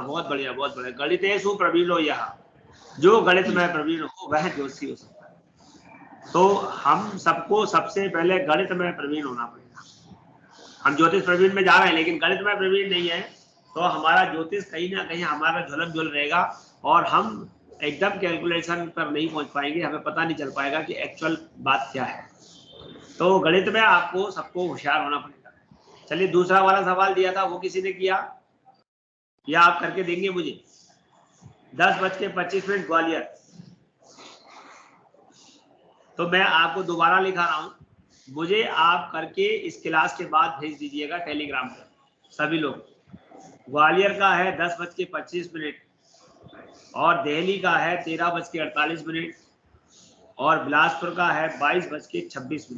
बहुत बढ़िया, बहुत बढ़िया। गणितेषु प्रवीणो यः, जो गणित में प्रवीण हो वह ज्योतिषी हो सकता है। तो हम सबको सबसे पहले गणित में प्रवीण होना पड़ेगा। हम ज्योतिष प्रवीण में जा रहे हैं लेकिन गणित में प्रवीण नहीं है, तो हमारा ज्योतिष कहीं ना कहीं हमारा झुलम झुल रहेगा और हम एकदम कैलकुलेशन पर नहीं पहुंच पाएंगे, हमें पता नहीं चल पाएगा कि एक्चुअल बात क्या है। तो गणित में आपको सबको होशियार होना पड़ेगा। चलिए, दूसरा वाला सवाल दिया था वो किसी ने किया या आप करके देंगे मुझे? 10:25 ग्वालियर। तो मैं आपको दोबारा लिखा रहा हूं, मुझे आप करके इस क्लास के बाद भेज दीजिएगा टेलीग्राम पर सभी लोग। ग्वालियर का है 10:25 और दिल्ली का है 13:48 और बिलासपुर का है 22:26।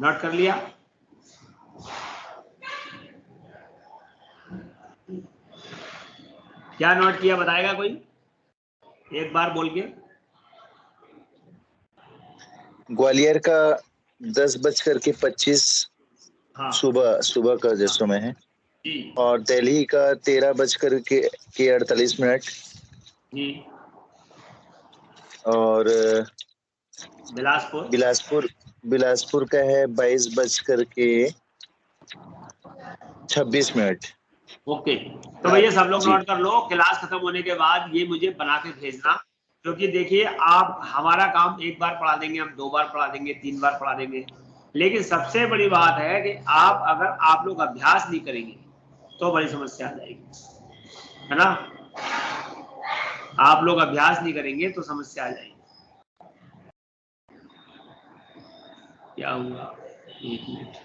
नोट कर लिया? क्या नोट किया बताएगा कोई एक बार बोल के? ग्वालियर का 10:25 हाँ सुबह का जो समय है जी, और दिल्ली का 13:48 जी, और बिलासपुर का है 22:26। ओके। तो भैया सब लोग जी। नोट कर लो, क्लास खत्म होने के बाद ये मुझे बना के भेजना, क्योंकि देखिए आप हमारा काम एक बार पढ़ा देंगे, हम 2 बार पढ़ा देंगे, 3 बार पढ़ा देंगे, लेकिन सबसे बड़ी बात है कि अगर आप लोग अभ्यास नहीं करेंगे तो बड़ी समस्या आ जाएगी, है ना? आप लोग अभ्यास नहीं करेंगे तो समस्या आ जाएगी। क्या हुआ? 1 मिनट।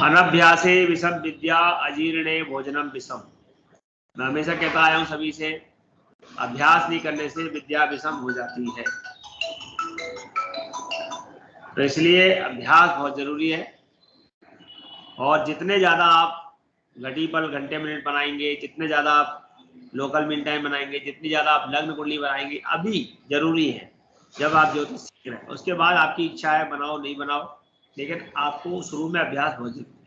अनभ्यासे विषम विद्या अजीर्णे भोजनम विषम। मैं हमेशा कहता आया हूं सभी से, अभ्यास नहीं करने से विद्या विषम हो जाती है, तो इसलिए अभ्यास बहुत जरूरी है। और जितने ज्यादा आप घटीपल घंटे मिनट बनाएंगे, जितने ज्यादा आप लोकल मीन टाइम बनाएंगे, जितनी ज्यादा आप लग्न कुंडली बनाएंगे, अभी जरूरी है जब आप ज्योतिष सीख रहे हैं। उसके बाद आपकी इच्छा है बनाओ नहीं बनाओ, लेकिन आपको शुरू में अभ्यास बहुत जरूरी है।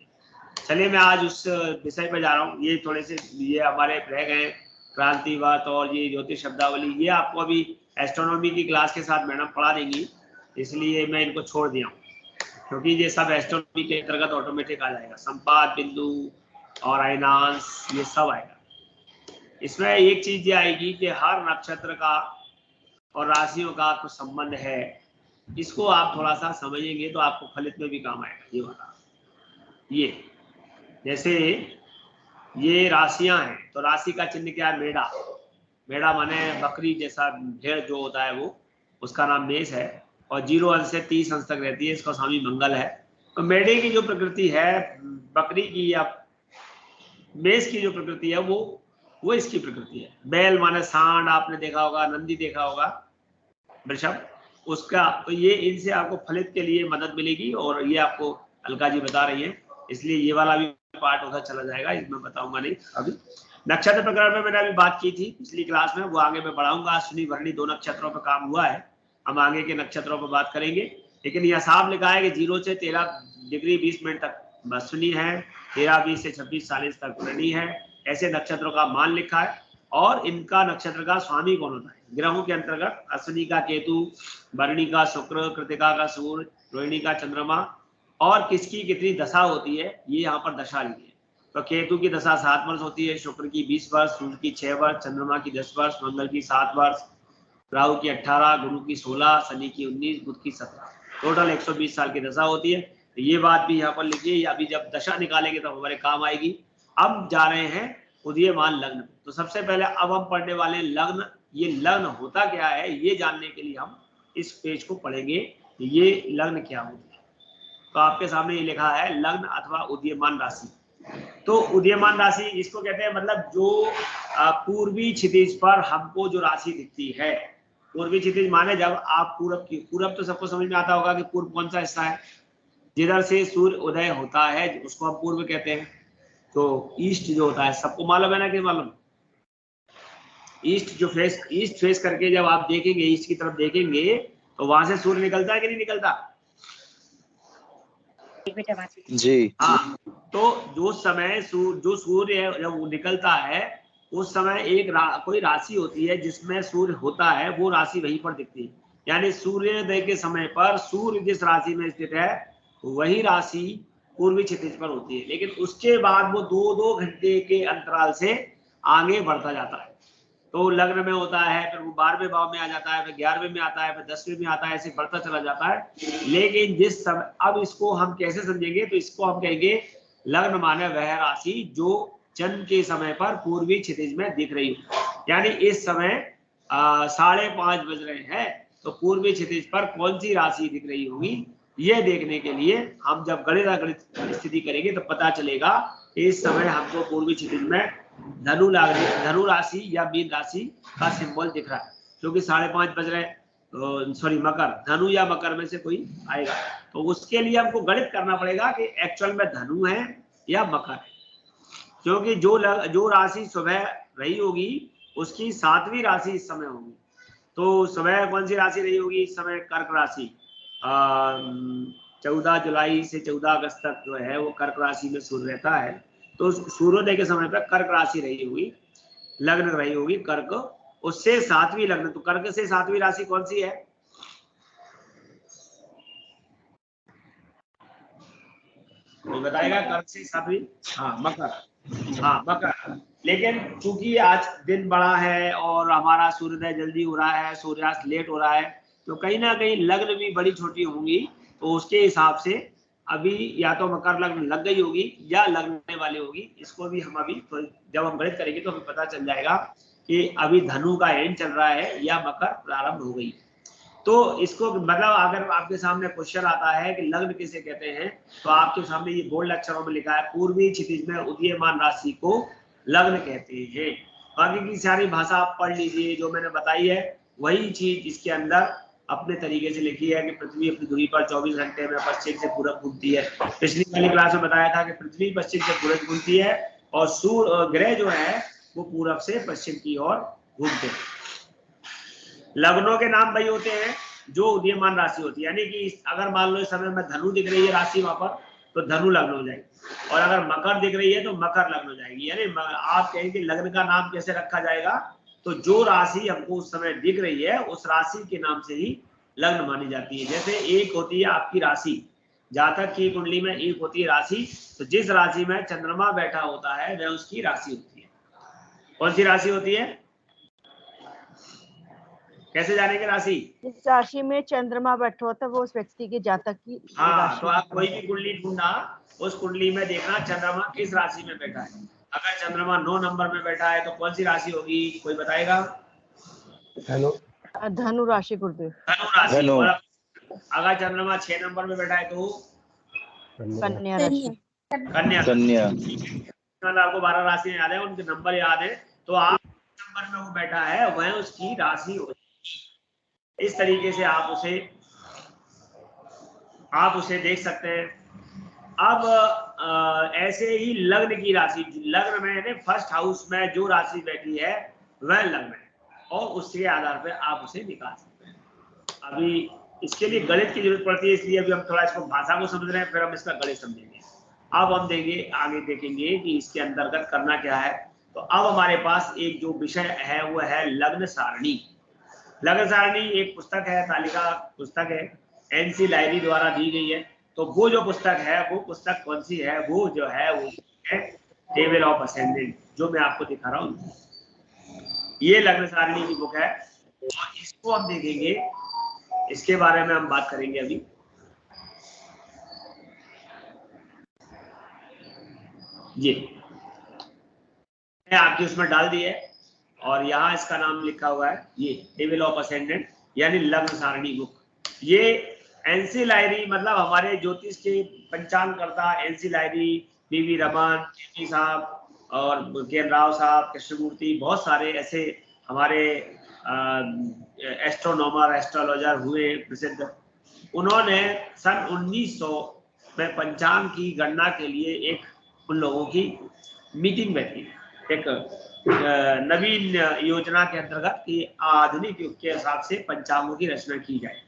चलिए, मैं आज उस विषय पर जा रहा हूँ। ये थोड़े से ये हमारे रह गए क्रांतिवत और ये ज्योतिष शब्दावली, ये आपको अभी एस्ट्रोनॉमी की क्लास के साथ मैडम पढ़ा देंगी, इसलिए मैं इनको छोड़ दिया हूँ, क्योंकि ये सब एस्ट्रोनॉमी के अंतर्गत ऑटोमेटिक आ जाएगा। संपात बिंदु और अयनांश ये सब आएगा। इसमें एक चीज ये आएगी कि हर नक्षत्र का और राशियों का कुछ संबंध है, इसको आप थोड़ा सा समझेंगे तो आपको फलित में भी काम आएगा। ये वाला, ये जैसे ये राशियां हैं, तो राशि का चिन्ह क्या है? मेढ़ा। मेढ़ा माने बकरी जैसा भेड़ जो होता है वो, उसका नाम मेष है और 0 अंश से 30 अंश तक रहती है, इसका स्वामी मंगल है। तो मेढ़े की जो प्रकृति है, बकरी की या मेष की जो प्रकृति है वो इसकी प्रकृति है। बैल माने सांड, आपने देखा होगा, नंदी देखा होगा, वृषभ उसका। तो ये इनसे आपको फलित के लिए मदद मिलेगी और ये आपको अलका जी बता रही है, इसलिए ये वाला भी पार्ट उधर चला जाएगा, इसमें बताऊंगा नहीं। अभी नक्षत्र प्रकरण में मैंने अभी बात की थी पिछली क्लास में, वो आगे मैं बढ़ाऊंगा। अश्विनी भरणी 2 नक्षत्रों पर काम हुआ है, हम आगे के नक्षत्रों पर बात करेंगे। लेकिन यह साफ लिखा है कि 0 से 13 डिग्री 20 मिनट तक अश्विनी है, 13-20 से 26-40 तक भरणी है, ऐसे नक्षत्रों का मान लिखा है। और इनका नक्षत्र का स्वामी कौन होता है? ग्रहों के अंतर्गत अश्विनी का केतु, भरणी का शुक्र, कृतिका का सूर्य, रोहिणी का चंद्रमा, और किसकी कितनी दशा होती है ये यहाँ पर दशा ली है। तो केतु की दशा 7 वर्ष होती है, शुक्र की 20 वर्ष, सूर्य की 6 वर्ष, चंद्रमा की 10 वर्ष, मंगल की 7 वर्ष, राहु की 18, गुरु की 16, शनि की 19, बुध की 17, टोटल 120 साल की दशा होती है। तो ये बात भी यहाँ पर लिखिए, अभी जब दशा निकालेंगे तो हमारे काम आएगी। अब जा रहे हैं उदीयमान लग्न। तो सबसे पहले अब हम पढ़ने वाले लग्न। ये लग्न होता क्या है ये जानने के लिए हम इस पेज को पढ़ेंगे, ये लग्न क्या होता है। तो आपके सामने ये लिखा है लग्न अथवा उदीयमान राशि। तो उदीयमान राशि इसको कहते हैं, मतलब जो पूर्वी क्षितिज पर हमको जो राशि दिखती है। पूर्वी क्षितिज माने जब आप पूरब तो सबको समझ में आता होगा कि पूर्व कौन सा हिस्सा है, जिधर से सूर्य उदय होता है उसको हम पूर्व कहते हैं। तो ईस्ट जो होता है सबको मालूम है ना कि मालूम? ईस्ट फेस करके जब आप देखेंगे, ईस्ट की तरफ देखेंगे, तो वहां से सूर्य निकलता है कि नहीं निकलता? जी। हाँ, तो जो सूर्य है जब वो निकलता है, उस समय कोई राशि होती है जिसमें सूर्य होता है, वो राशि वहीं पर दिखती है। यानी सूर्योदय के समय पर सूर्य जिस राशि में स्थित है वही राशि पूर्वी क्षितिज पर होती है, लेकिन उसके बाद वो 2-2 घंटे के अंतराल से आगे बढ़ता जाता है। तो लग्न में होता है, फिर वो 12वें भाव में आ जाता है, फिर 11वें में आता है, फिर 10वें में आता है, ऐसे बढ़ता चला जाता है। लेकिन जिस समय, अब इसको हम कैसे समझेंगे, तो इसको हम कहेंगे लग्न माने वह राशि जो चंद्र के समय पर पूर्वी क्षितिज में दिख रही हो। यानी इस समय 5:30 बज रहे हैं, तो पूर्वी क्षितिज पर कौन सी राशि दिख रही होगी, ये देखने के लिए हम जब गणित स्थिति करेंगे तो पता चलेगा इस समय हमको पूर्वी क्षितिज में धनु राशि या मीन राशि का सिंबल दिख रहा है, क्योंकि 5:30 बज रहे हैं। सॉरी, मकर, धनु या मकर में से कोई आएगा, तो उसके लिए हमको गणित करना पड़ेगा कि एक्चुअल में धनु है या मकर है, क्योंकि जो राशि सुबह रही होगी उसकी 7वीं राशि इस समय होगी। तो सुबह कौन सी राशि रही होगी इस समय? कर्क राशि। 14 जुलाई से 14 अगस्त तक जो है वो कर्क राशि में सूर्य रहता है, तो सूर्योदय के समय पर कर्क राशि रही होगी, लग्न रही होगी कर्क, उससे 7वीं लग्न, तो कर्क से 7वीं राशि कौन सी है? कोई बताएगा कर्क से 7वीं? हाँ, मकर। हाँ, मकर। लेकिन चूंकि आज दिन बड़ा है और हमारा सूर्योदय जल्दी हो रहा है, सूर्यास्त लेट हो रहा है, तो कहीं ना कहीं लग्न भी बड़ी छोटी होंगी, तो उसके हिसाब से अभी या तो मकर लग्न लग गई होगी या लगने वाली होगी। इसको भी हम अभी जब हम गणित करेंगे तो हमें पता चल जाएगा कि अभी धनु का एंड चल रहा है या मकर प्रारंभ हो गई। तो इसको मतलब अगर आपके सामने क्वेश्चन आता है कि लग्न किसे कहते हैं, तो आपके सामने ये बोल्ड अक्षरों में लिखा है पूर्वी क्षितिज में उदीयमान राशि को लग्न कहते हैं। बाकी की सारी भाषा आप पढ़ लीजिए, जो मैंने बताई है वही चीज इसके अंदर अपने तरीके से लिखी है कि पृथ्वी अपनी दूरी पर 24 घंटे में पश्चिम से पूरब घूमती है। पिछली वाली क्लास में बताया था कि पृथ्वी पश्चिम से पूरब घूमती है और सूर्य ग्रह जो है वो पूरब से पश्चिम की ओर घूमते हैं। लग्नों के नाम वही होते हैं जो उदीयमान राशि होती है, यानी कि अगर मान लो इस समय में धनु दिख रही है राशि वहां पर, तो धनु लग्न हो जाएगी, और अगर मकर दिख रही है तो मकर लग्न हो जाएगी। यानी आप कहेंगे लग्न का नाम कैसे रखा जाएगा, तो जो राशि हमको उस समय दिख रही है उस राशि के नाम से ही लग्न मानी जाती है। जैसे एक होती है आपकी राशि, जातक की कुंडली में एक होती है राशि, तो जिस राशि में चंद्रमा बैठा होता है वह उसकी राशि होती है। कौन सी राशि होती है, कैसे जानेंगे राशि? जिस राशि में चंद्रमा बैठा होता है वो उस व्यक्ति के जातक की हाँ, तो आप कोई भी कुंडली ढूंढना, उस कुंडली में देखना चंद्रमा किस राशि में बैठा है। अगर चंद्रमा 9 नंबर में बैठा है तो कौन सी राशि होगी, कोई बताएगा? धनु राशि गुरुदेव। धनु राशि। और अगर चंद्रमा 6 नंबर में बैठा है तो कन्या राशि। कन्या। आपको 12 राशि याद है, उनके नंबर याद है, तो आप नंबर में वो बैठा है वह उसकी राशि होगी। इस तरीके से आप उसे देख सकते हैं। अब ऐसे ही लग्न की राशि, लग्न में फर्स्ट हाउस में जो राशि बैठी है वह लग्न है, और उसके आधार पर आप उसे निकाल सकते हैं। अभी इसके लिए गणित की जरूरत पड़ती है, इसलिए अभी हम थोड़ा इसको भाषा को समझ रहे हैं, फिर हम इसका गणित समझेंगे। अब हम आगे देखेंगे कि इसके अंतर्गत करना क्या है। तो अब हमारे पास एक जो विषय है वो है लग्न सारणी। लग्न सारणी एक पुस्तक है, तालिका पुस्तक है, एनसी लाइब्रेरी द्वारा दी गई है। तो वो जो पुस्तक है, वो पुस्तक कौन सी है, वो जो है वो है टेबल ऑफ असेंडेंट, जो मैं आपको दिखा रहा हूँ। ये लग्न सारणी की बुक है, और इसको हम देखेंगे, इसके बारे में हम बात करेंगे अभी। ये आपकी उसमें डाल दी है, और यहाँ इसका नाम लिखा हुआ है, ये टेबल ऑफ असेंडेंट यानी लग्न सारणी बुक। ये एनसी लाइब्रेरी, मतलब हमारे ज्योतिष के पंचांग करता NC library, PV Raman, KP साहब और के राव साहब, कृष्णमूर्ति, बहुत सारे ऐसे हमारे एस्ट्रोनॉमर, एस्ट्रोलॉजर हुए प्रसिद्ध। उन्होंने सन 1900 में पंचांग की गणना के लिए एक उन लोगों की मीटिंग बैठी, एक नवीन योजना के अंतर्गत कि आधुनिक युग के हिसाब से पंचांगों की रचना की जाए।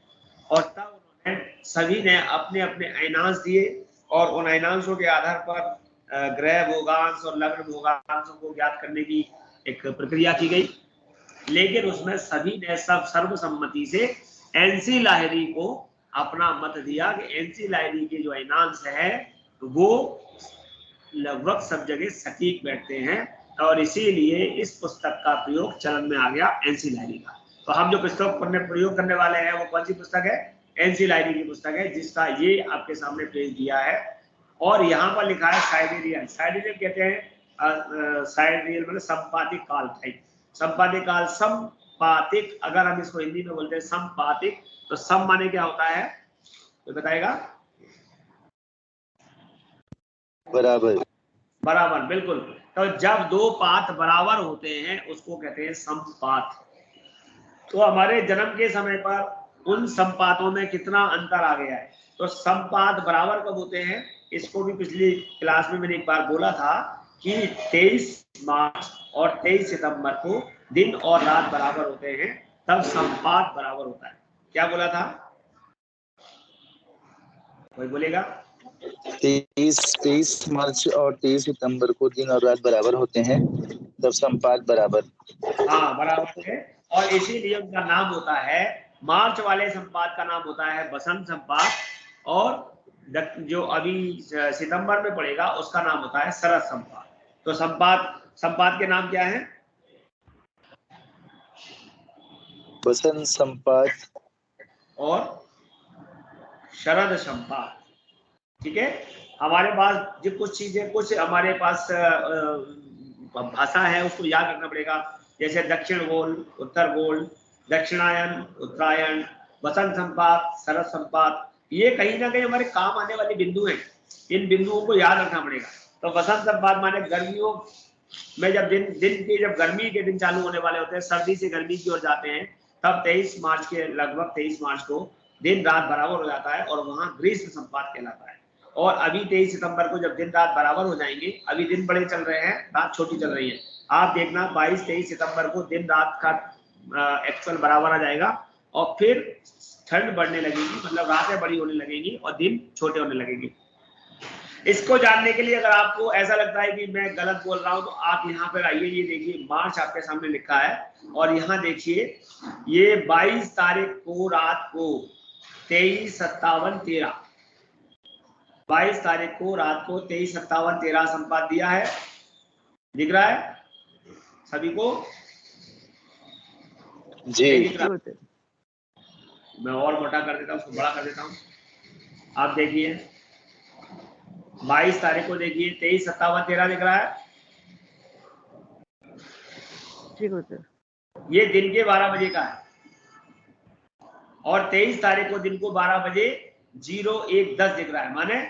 और तब उन्होंने सभी ने अपने अपने अयनांश दिए और उन अयनांशों के आधार पर ग्रह भोगांश और लग्न भोगांशों को ज्ञात करने की एक प्रक्रिया की गई। लेकिन उसमें सभी ने सब सर्वसम्मति से एनसी लाहिरी को अपना मत दिया कि एनसी लाहिरी के जो अयनांश है वो लगभग सब जगह सटीक बैठते हैं, और इसीलिए इस पुस्तक का प्रयोग चलन में आ गया एनसी लाहिरी का। तो हम जो पुस्तक प्रयोग करने वाले हैं वो कौन सी पुस्तक है? एनसी लाहिरी की पुस्तक है, जिसका ये आपके सामने पेज दिया है। और यहाँ पर लिखा है साइडेरियल। साइडेरियल कहते हैं साइडेरियल मतलब संपातिक काल टाइप। संपातिक काल, संपातिक, अगर हम इसको हिंदी में बोलते हैं संपातिक, तो सम माने क्या होता है तो बताएगा? बराबर। बराबर, बिल्कुल। तो जब दो पात बराबर होते हैं उसको कहते हैं समपात। तो हमारे जन्म के समय पर उन समपातों में कितना अंतर आ गया है। तो समपात बराबर कब होते हैं? इसको भी पिछली क्लास में मैंने एक बार बोला था कि 23 मार्च और 23 सितंबर को दिन और रात बराबर होते हैं, तब समपात बराबर होता है। क्या बोला था? कोई बोलेगा? 23 मार्च और 23 सितंबर को दिन और रात बराबर होते हैं, तब संपात बराबर। हाँ, बराबर है। और इसीलिए उनका नाम होता है, मार्च वाले संपात का नाम होता है बसंत संपात, और जो अभी सितंबर में पड़ेगा उसका नाम होता है शरद संपात। तो संपात के नाम क्या है? बसंत संपात और शरद संपात। ठीक है। हमारे पास जो कुछ चीजें, कुछ हमारे पास भाषा है उसको याद रखना पड़ेगा। जैसे दक्षिण गोल, उत्तर गोल, दक्षिणायन, उत्तरायण, बसंत संपात, शरद संपात, ये कहीं ना कहीं हमारे काम आने वाले बिंदु हैं। इन बिंदुओं को याद रखना पड़ेगा। तो बसंत संपात माने गर्मियों में जब जब गर्मी के दिन चालू होने वाले होते हैं, सर्दी से गर्मी की ओर जाते हैं, तब 23 मार्च के लगभग 23 मार्च को दिन रात बराबर हो जाता है और वहां ग्रीष्म संपात कहलाता है। और अभी 23 सितंबर को जब दिन रात बराबर हो जाएंगे, अभी दिन बड़े चल रहे हैं, रात छोटी चल रही है। आप देखना 22-23 सितंबर को दिन रात का एक्चुअल बराबर आ जाएगा और फिर ठंड बढ़ने लगेगी, मतलब रातें बड़ी होने लगेंगी और दिन छोटे होने लगेंगे। इसको जानने के लिए अगर आपको ऐसा लगता है कि मैं गलत बोल रहा हूं तो आप यहाँ पर आइए। ये देखिए मार्च आपके सामने लिखा है और यहाँ देखिए ये 22 तारीख को रात को 23, 57, 13, 22 तारीख को रात को 23, 57, 13 संपात दिया है। दिख रहा है सभी को? जी। मैं और मोटा कर देता हूँ, उसको बड़ा कर देता हूँ। आप देखिए 22 तारीख को देखिए 23, 57, 13 दिख रहा है। ये दिन के 12 बजे का है और 23 तारीख को दिन को 12 बजे 01:10 दिख रहा है, माने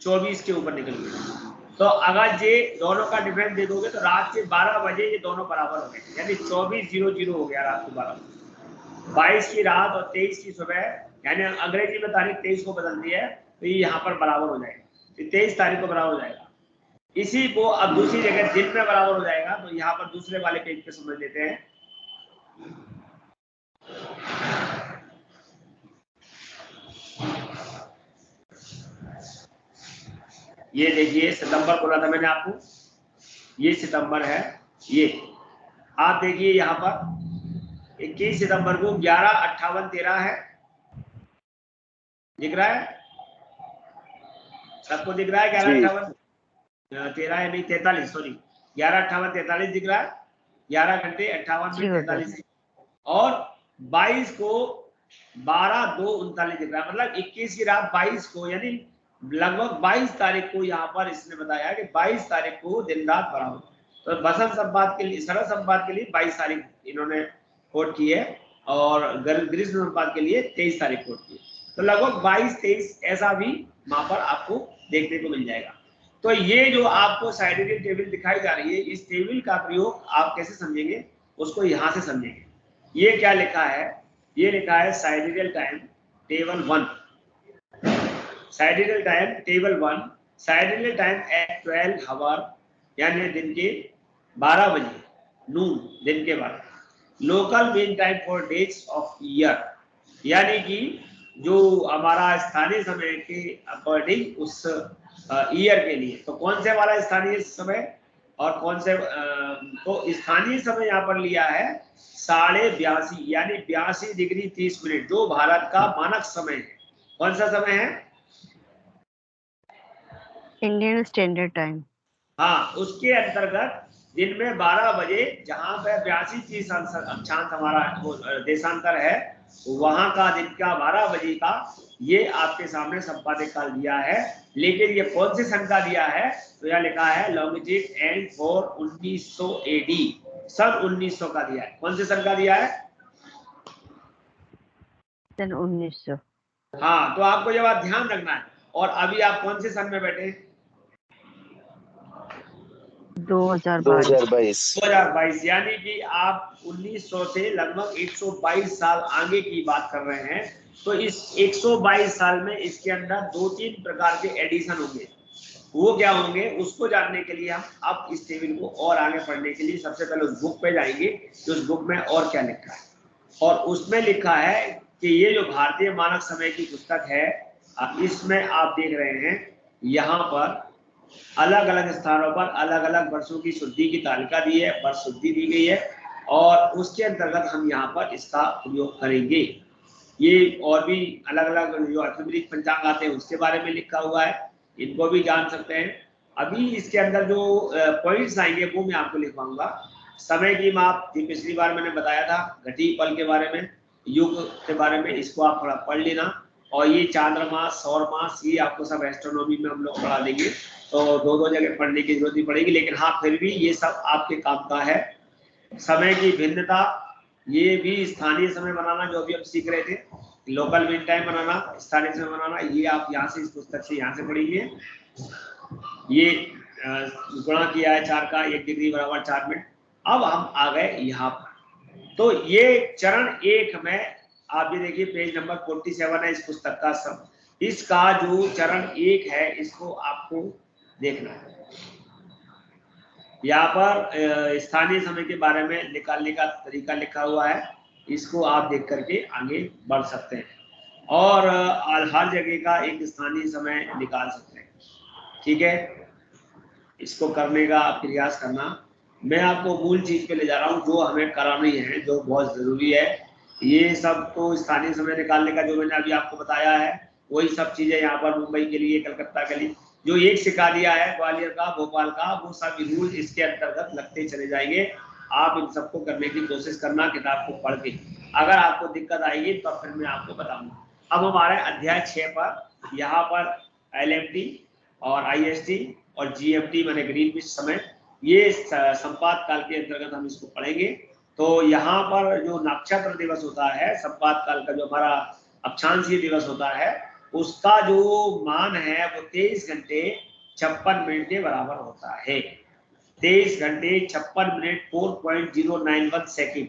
24 के ऊपर निकल गया। तो अगर ये दोनों का डिफरेंस देखोगे तो रात के 12 बजे ये दोनों बराबर हो गए, यानी 24:00 हो गया रात को 12 बजे। 22 की रात और 23 की सुबह, यानी अंग्रेजी में तारीख 23 को बदल दी है तो ये यहाँ पर बराबर हो जाएगा, 23 तारीख को बराबर हो जाएगा। इसी को अब दूसरी जगह दिन में बराबर हो जाएगा, तो यहाँ पर दूसरे वाले पेज पे समझ लेते हैं। ये देखिए सितंबर बोला था मैंने आपको, ये सितंबर है। ये आप देखिए यहाँ पर 21 सितंबर को 11:58, 13 है। दिख रहा है सबको? दिख रहा है 11:58, 13 है नहीं 43, सॉरी 11:58, 43 दिख रहा है। 11 घंटे 58 मिनट 43। और 22 को 12:02:39 दिख रहा है, मतलब 21 की रात 22 को, यानी लगभग 22 तारीख को यहाँ पर इसने बताया कि 22 तारीख को दिन रात बराबर। तो बसंत संपात के लिए, शरद संपात के लिए 22 तारीख इन्होंने कोट की है और ग्रीष्म संपात के लिए 23 तारीख कोट की है। तो लगभग 22-23 ऐसा भी वहां पर आपको देखने को मिल जाएगा। तो ये जो आपको साइडेरियल टेबल दिखाई जा रही है, इस टेबल का प्रयोग आप कैसे समझेंगे उसको यहाँ से समझेंगे। ये क्या लिखा है? ये लिखा है sidereal time table 1, sidereal time table 1, sidereal time at 12 hour, यानी दिन के 12 बजे नून, दिन के 12। Local mean time for days of year, यानी कि जो हमारा स्थानीय समय के अकॉर्डिंग उस ईयर के लिए। तो कौन से वाला स्थानीय समय और कौन से तो स्थानीय समय यहाँ पर लिया है 82.5 यानी 82 डिग्री 30 मिनट, जो भारत का मानक समय है। कौन सा समय है? Indian standard time. हाँ, उसके अंतर्गत दिन में 12 बजे, जहां पे 82 अक्षांश हमारा देशांतर है, वहां का दिन का 12 बजे का ये आपके सामने संपादित काल दिया है। लेकिन ये कौन से सन का दिया है? तो यह लिखा है लॉन्गिट्यूड एंड फॉर 1900 एडी, सन 1900 का दिया है। कौन से सन का दिया है? सन 1900। हाँ, तो आपको ये बात ध्यान रखना है। और अभी आप कौन से सन में बैठे? 2022। यानी कि आप 1900 से लगभग 122 साल आगे की बात कर रहे हैं। तो इस 122 साल में इसके अंदर 2-3 प्रकार के एडिशन होंगे। वो क्या होंगे उसको जानने के लिए हम अब इस टेबल को और आगे पढ़ने के लिए सबसे पहले उस बुक पे जाएंगे कि उस बुक में और क्या लिखा है। और उसमें लिखा है कि ये जो भारतीय मानक समय की पुस्तक है, इसमें आप देख रहे हैं यहाँ पर अलग अलग स्थानों पर अलग अलग वर्षों की शुद्धि की तालिका दी है, वर्ष शुद्धि दी गई है, और उसके अंतर्गत हम यहाँ पर इसका प्रयोग करेंगे। ये और भी अलग अलग जो अर्थमेटिक पंचांग आते हैं उसके बारे में लिखा हुआ है, इनको भी जान सकते हैं। अभी इसके अंदर जो पॉइंट्स आएंगे वो मैं आपको लिखवाऊंगा। समय की माप, पिछली बार मैंने बताया था, घटी पल के बारे में, युग के बारे में, इसको आप थोड़ा पढ़ लेना। और ये चांद्रमास, सौर मास, ये आपको सब एस्ट्रोनॉमी में हम लोग पढ़ा देंगे, तो 2-2 जगह पढ़ने की जरूरत नहीं पड़ेगी। लेकिन हाँ, फिर भी ये सब आपके काम का है। समय की भिन्नता, ये भी स्थानीय समय बनाना जो अभी हम सीख रहे थे, लोकल मीन टाइम बनाना, स्थानीय समय बनाना, ये आप यहाँ से इस पुस्तक से यहाँ से पढ़ेंगे। ये गुणा किया है 4 का, 1 डिग्री बराबर 4 मिनट। अब हम आ गए यहाँ पर। तो ये चरण 1 में आप ये देखिए पेज नंबर 47 है इस पुस्तक का। सब इसका जो चरण 1 है इसको आपको देखना है। यहाँ पर स्थानीय समय के बारे में निकालने का तरीका लिखा हुआ है, इसको आप देख करके आगे बढ़ सकते हैं और हर जगह का एक स्थानीय समय निकाल सकते हैं। ठीक है, इसको करने का आप प्रयास करना। मैं आपको मूल चीज पे ले जा रहा हूँ जो हमें करानी है, जो बहुत जरूरी है। ये सब तो स्थानीय समय निकालने का जो मैंने अभी आपको बताया है, वही सब चीजें यहाँ पर मुंबई के लिए, कलकत्ता के लिए जो एक सिखा दिया है, ग्वालियर का, भोपाल का, वो सब रूल इसके अंतर्गत लगते चले जाएंगे। आप इन सबको करने की कोशिश करना किताब को पढ़ के। अगर आपको दिक्कत आएगी तो फिर मैं आपको बताऊंगा। अब हमारे अध्याय 6 पर, यहाँ पर LMT और IST और GMT माने ग्रीनविच समय, ये संपात काल के अंतर्गत हम इसको पढ़ेंगे। तो यहाँ पर जो नक्षत्र दिवस होता है, संपात काल का जो हमारा अक्षांशीय दिवस होता है, उसका जो मान है वो 23 घंटे 56 मिनट के बराबर होता है। 23 घंटे 56 मिनट 4.091 सेकेंड।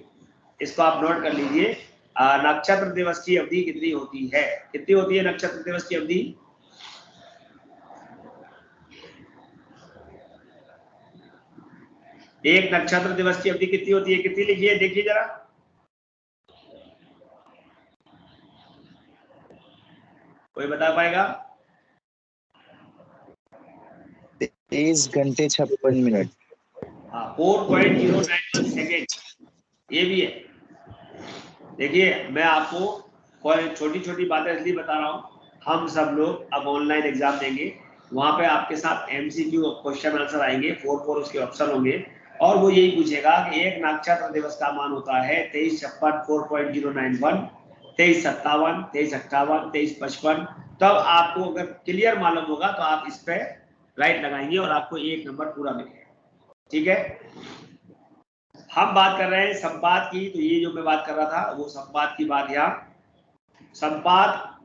इसको आप नोट कर लीजिए। नक्षत्र दिवस की अवधि कितनी होती है? कितनी होती है नक्षत्र दिवस की अवधि? एक नक्षत्र दिवस की अवधि कितनी होती है? कितनी लिखिए, देखिए जरा। कोई बता पाएगा? 23 घंटे 56 मिनट। हाँ, 4.091 सेकेंड, ये भी है। देखिए, मैं आपको कोई छोटी छोटी बातें इसलिए बता रहा हूँ, हम सब लोग अब ऑनलाइन एग्जाम देंगे, वहां पे आपके साथ MCQ क्वेश्चन आंसर आएंगे, 4 उसके ऑप्शन होंगे, और वो यही पूछेगा कि एक नक्षत्र दिवस का मान होता है 2356 4.091, 2357, 2358, 2355। तब आपको अगर क्लियर मालूम होगा तो आप इस पे राइट लगाएंगे और आपको 1 नंबर पूरा मिलेगा। ठीक है, हम बात कर रहे हैं संपात की। तो ये जो मैं बात कर रहा था वो संपात की बात। यहाँ संपात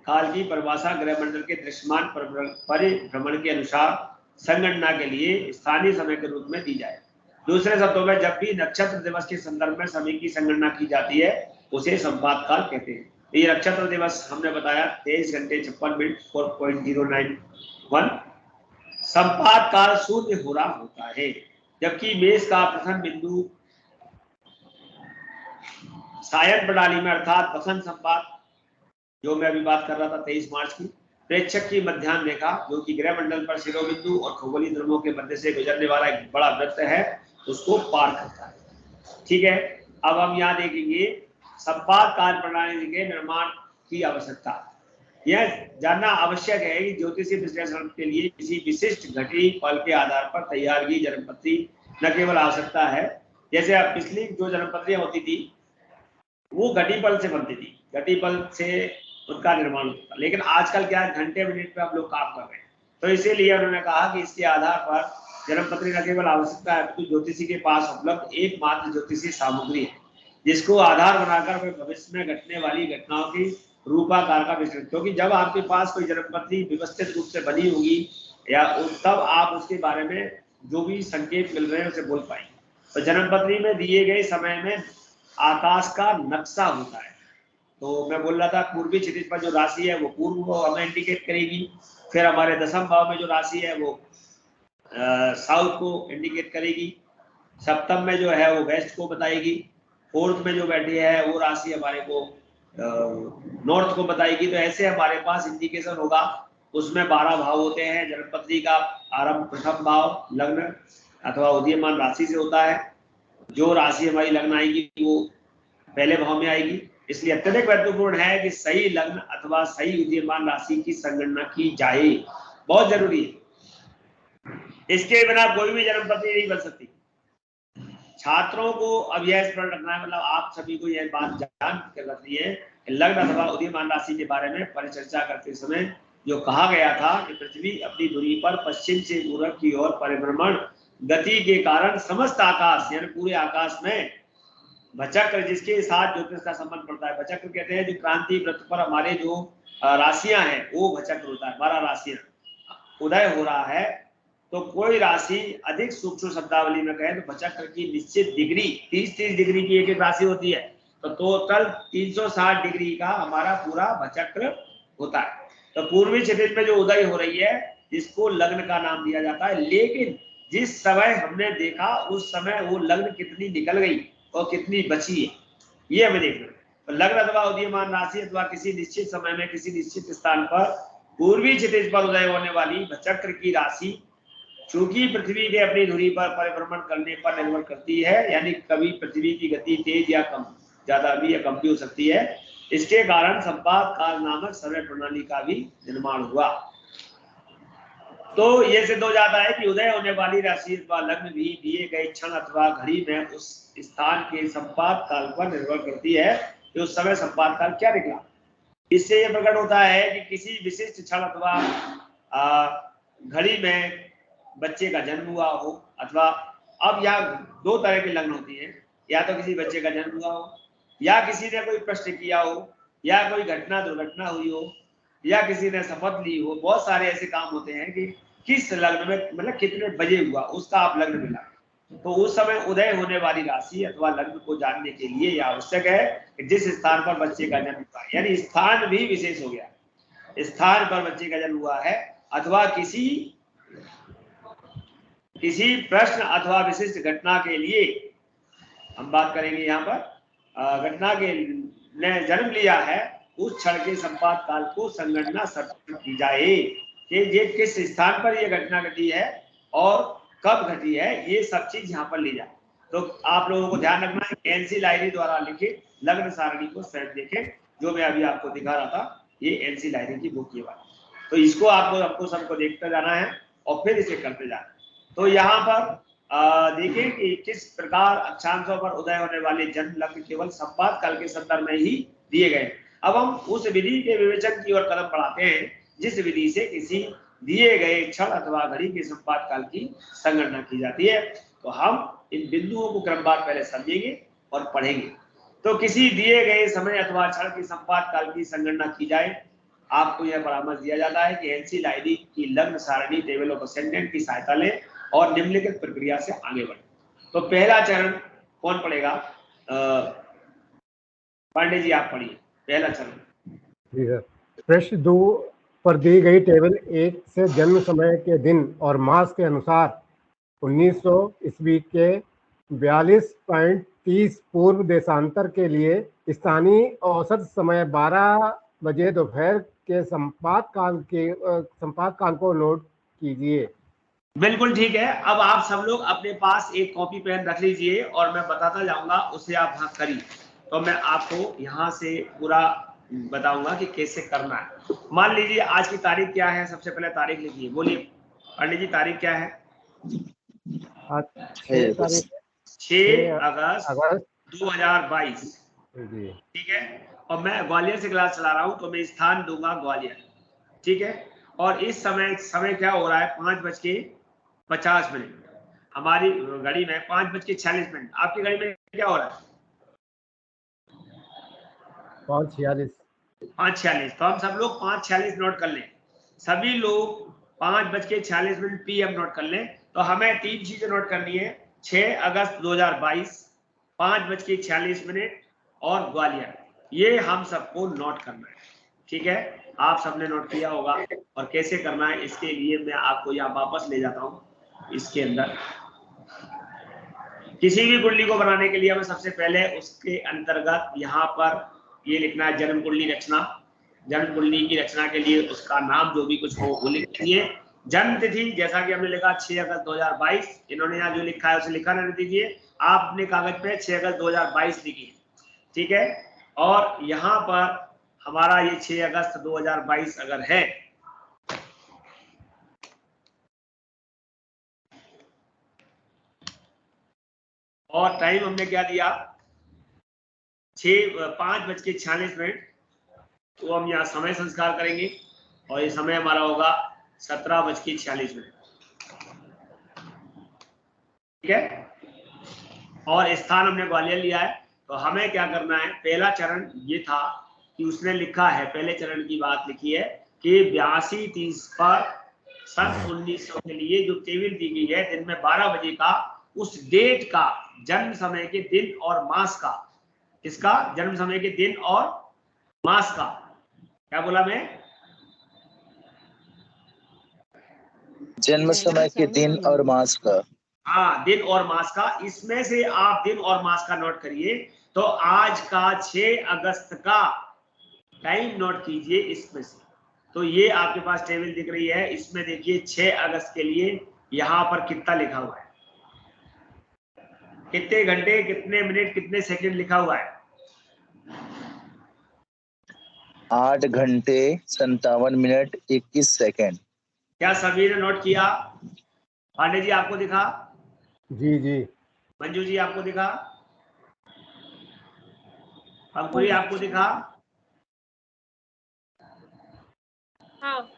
काल की परिभाषा ग्रहमंडल के दृश्यमान परिभ्रमण के अनुसार संगणना के लिए स्थानीय समय के रूप में दी जाए। दूसरे शब्दों में, जब भी नक्षत्र दिवस के संदर्भ में समय की संगणना की जाती है उसे संपात काल कहते हैं। ये नक्षत्र दिवस हमने बताया 23 घंटे 56 मिनट 4.091। संपात काल शून्य हो रहा होता है जबकि मेष का प्रथम बिंदु सायन प्रणाली में अर्थात वसंत संपात, जो मैं अभी बात कर रहा था 23 मार्च की, प्रेक्षक की मध्याह्न रेखा जो कि ग्रह मंडल पर शिरोबिंदु और खगोलीय ध्रुवों के मध्य से गुजरने वाला एक बड़ा वृत्त है, उसको पार करता है। ठीक है, अब हम यहाँ देखेंगे संपात कार्य प्रणाली के निर्माण की आवश्यकता। यह जानना आवश्यक है कि ज्योतिषीय विश्लेषण के लिए किसी विशिष्ट घटी फल के आधार पर तैयार की जन्मपत्री न केवल आवश्यकता है, जैसे अब पिछली जो जन्मपत्रियां होती थी वो घटी फल से बनती थी, घटी फल से उनका निर्माण होता था, लेकिन आजकल क्या है, घंटे मिनट पे हम लोग काम कर रहे हैं। तो इसीलिए उन्होंने कहा कि इसके आधार पर जन्मपत्री न केवल आवश्यकता है, तो ज्योतिषी के पास उपलब्ध एकमात्र ज्योतिषी सामग्री है जिसको आधार बनाकर वे भविष्य में घटने वाली घटनाओं की रूपाकार का विश्लेषण, क्योंकि जब आपके पास कोई जन्मपत्री व्यवस्थित रूप से बनी होगी या तब आप उसके बारे में जो भी संकेत मिल रहे हैं उसे बोल पाएंगे। तो जन्मपत्री में दिए गए समय में आकाश का नक्शा होता है। तो मैं बोल रहा था पूर्वी क्षितिज पर जो राशि है वो पूर्व को हमें इंडिकेट करेगी, फिर हमारे दशम भाव में जो राशि है वो साउथ को इंडिकेट करेगी, सप्तम में जो है वो वेस्ट को बताएगी, फोर्थ में जो बैठी है वो राशि हमारे को नॉर्थ को बताएगी। तो ऐसे हमारे पास इंडिकेशन होगा। उसमें 12 भाव होते हैं। जन्मपत्री का आरंभ प्रथम भाव लग्न अथवा उदीयमान राशि से होता है। जो राशि हमारी लग्न आएगी वो पहले भाव में आएगी, इसलिए अत्यधिक महत्वपूर्ण है कि सही लग्न अथवा सही उदीयमान राशि की संगणना की जाए, बहुत जरूरी है। इसके बिना कोई भी जन्मपत्री नहीं बन सकती। छात्रों को अब यह स्मरण रखना है, मतलब आप सभी को यह बात जान कर रखनी है कि लग्न अथवा उदीयमान राशि के बारे में परिचर्चा करते समय जो कहा गया था कि पृथ्वी अपनी दूरी पर पश्चिम से पूरब की ओर परिभ्रमण गति के कारण समस्त आकाश यानी पूरे आकाश में भचक्र, जिसके साथ ज्योतिष का संबंध पड़ता है, भचक्र कहते हैं जो क्रांति वृत्त पर हमारे जो राशियां हैं वो भचक्र होता है। 12 राशियां उदय हो रहा है, तो कोई राशि अधिक सूक्ष्म शब्दावली में कहें तो भचक्र की निश्चित डिग्री 30-30 डिग्री की एक राशि होती है, तो टोटल 360 डिग्री का हमारा पूरा भचक्र होता है। तो पूर्वी क्षितिज में जो उदय हो रही है इसको लग्न का नाम दिया जाता है, लेकिन जिस समय हमने देखा उस समय वो लग्न कितनी निकल गई और कितनी बची है ये हमें देखना है। तो लग्न अथवा उदीयमान राशि अथवा किसी निश्चित समय में किसी निश्चित स्थान पर पूर्वी क्षितिज पर उदय होने वाली भचक्र की राशि चूंकि पृथ्वी के अपनी धुरी पर परिभ्रमण करने पर निर्भर करती है, यानी कभी पृथ्वी की गति तेज या कम, ज्यादा भी या कम भी हो सकती है, इसके कारण संपात काल नामक समय प्रणाली का भी निर्माण हुआ। तो यह सिद्ध हो जाता है कि उदय होने वाली राशि अथवा लग्न भी दिए गए क्षण अथवा घड़ी में उस स्थान के संपात काल पर निर्भर करती है कि उस समय संपात काल क्या निकला। इससे यह प्रकट होता है कि किसी विशिष्ट क्षण अथवा घड़ी में बच्चे का जन्म हुआ हो, अथवा अब यहाँ 2 तरह के लग्न होती हैं, या तो किसी बच्चे का जन्म हुआ हो, या किसी ने कोई प्रश्न किया हो, या कोई घटना दुर्घटना हुई हो, या किसी ने शपथ ली हो। बहुत सारे ऐसे काम होते हैं कि किस लग्न में मतलब कितने बजे हुआ उसका आप लग्न मिला, तो उस समय उदय होने वाली राशि अथवा लग्न को जानने के लिए यह आवश्यक है कि जिस स्थान पर बच्चे का जन्म हुआ, यानी स्थान भी विशेष हो गया, स्थान पर बच्चे का जन्म हुआ है अथवा किसी प्रश्न अथवा विशिष्ट घटना के लिए हम बात करेंगे यहाँ पर घटना के ने जन्म लिया है, उस क्षण के संपात काल को संगणना की जाए कि ये किस स्थान पर यह घटना घटी है और कब घटी है, ये सब चीज यहाँ पर ली जाए। तो आप लोगों को ध्यान रखना है एनसी लाहिरी द्वारा लिखित लग्न सारणी को स्वयं देखें, जो मैं अभी आपको दिखा रहा था, ये एनसी लाहिरी की बुक की बात। तो इसको आपको सबको देखते जाना है और फिर इसे करते जाना है। तो यहाँ पर देखें कि किस प्रकार अक्षांशों पर उदय होने वाले जन्म लग्न केवल संपात काल के संदर्भ में ही दिए गए। अब हम उस विधि के विवेचन की ओर कदम बढ़ाते हैं जिस विधि से किसी दिए गए क्षण अथवा घड़ी के संपात काल की संगणना की जाती है। तो हम इन बिंदुओं को क्रमवार पहले समझेंगे और पढ़ेंगे। तो किसी दिए गए समय अथवा क्षण की संपात काल की संगणना की जाए, आपको यह परामर्श दिया जाता है कि एनसी लाहिरी की लग्न सारणी टेबल ऑफ असेंडेंट की सहायता लें और निम्नलिखित प्रक्रिया से आगे बढ़े। तो पहला चरण कौन पढ़ेगा? पांडे जी आप पढ़िए पहला चरण। जी सर। प्रश्न 2 पर दी गई टेबल 1 से जन्म समय के दिन और मास के अनुसार 1900 ईस्वी के 42.30 पूर्व देशांतर के लिए स्थानीय औसत समय 12 बजे दोपहर के संपात काल को नोट कीजिए। बिल्कुल ठीक है। अब आप सब लोग अपने पास एक कॉपी पेन रख लीजिए और मैं बताता जाऊंगा, उसे आप हाँ करिए। तो मैं आपको यहाँ से पूरा बताऊंगा कि कैसे करना है। मान लीजिए आज की तारीख क्या है, सबसे पहले तारीख लिखिए। बोलिए पंडित जी, तारीख क्या है? आज 6 तारीख 6 अगस्त अगस्त 2022। जी। ठीक है। और मैं ग्वालियर से क्लास चला रहा हूँ, तो मैं स्थान दूंगा ग्वालियर। ठीक है। और इस समय क्या हो रहा है? 5:50। हमारी घड़ी में 5:46। आपकी घड़ी में क्या हो रहा है? 5:46। 5:46। तो हम सब लोग 5:46 नोट कर लें। सभी लोग 5:46 PM नोट कर लें। तो हमें 3 चीजें नोट करनी है: 6 अगस्त 2022, 5:46 और ग्वालियर। ये हम सबको नोट करना है। ठीक है। आप सबने नोट किया होगा। और कैसे करना है इसके लिए मैं आपको यहाँ वापस ले जाता हूँ। इसके अंदर किसी भी कुंडली को बनाने के लिए हमें सबसे पहले उसके अंतर्गत यहाँ पर ये लिखना है जन्म कुंडली रचना। जन्म कुंडली की रचना के लिए उसका नाम जो भी कुछ हो वो लिख दीजिए। जन्म तिथि जैसा कि हमने लिखा 6 अगस्त 2022। इन्होंने यहाँ जो लिखा है उसे लिखा रहने दीजिए। आप अपने कागज पे 6 अगस्त 2022 लिखिए। ठीक है। और यहाँ पर हमारा ये 6 अगस्त 2022 अगर है, और टाइम हमने क्या दिया? 5:46। तो हम यहाँ समय संस्कार करेंगे और ये समय हमारा होगा 17:46। ठीक है। और स्थान हमने ग्वालियर लिया है। तो हमें क्या करना है? पहला चरण ये था कि उसने लिखा है, पहले चरण की बात लिखी है कि 82-30 पर सन 1900 के लिए जो टेबल दी गई है दिन में 12 बजे का, उस डेट का, जन्म समय के दिन और मास का, इसका जन्म समय के दिन और मास का, क्या बोला मैं? जन्म समय के दिन और मास का। हाँ, दिन और मास का। इसमें से आप दिन और मास का नोट करिए। तो आज का 6 अगस्त का टाइम नोट कीजिए इसमें से। तो ये आपके पास टेबल दिख रही है, इसमें देखिए 6 अगस्त के लिए यहाँ पर कितना लिखा हुआ है, कितने घंटे, कितने मिनट, कितने सेकंड लिखा हुआ है। 8 घंटे 57 मिनट 21 सेकंड। क्या सभी ने नोट किया? पांडे जी आपको दिखा? जी जी। मंजू जी आपको दिखा? अंकुरी आपको दिखा? हाँ।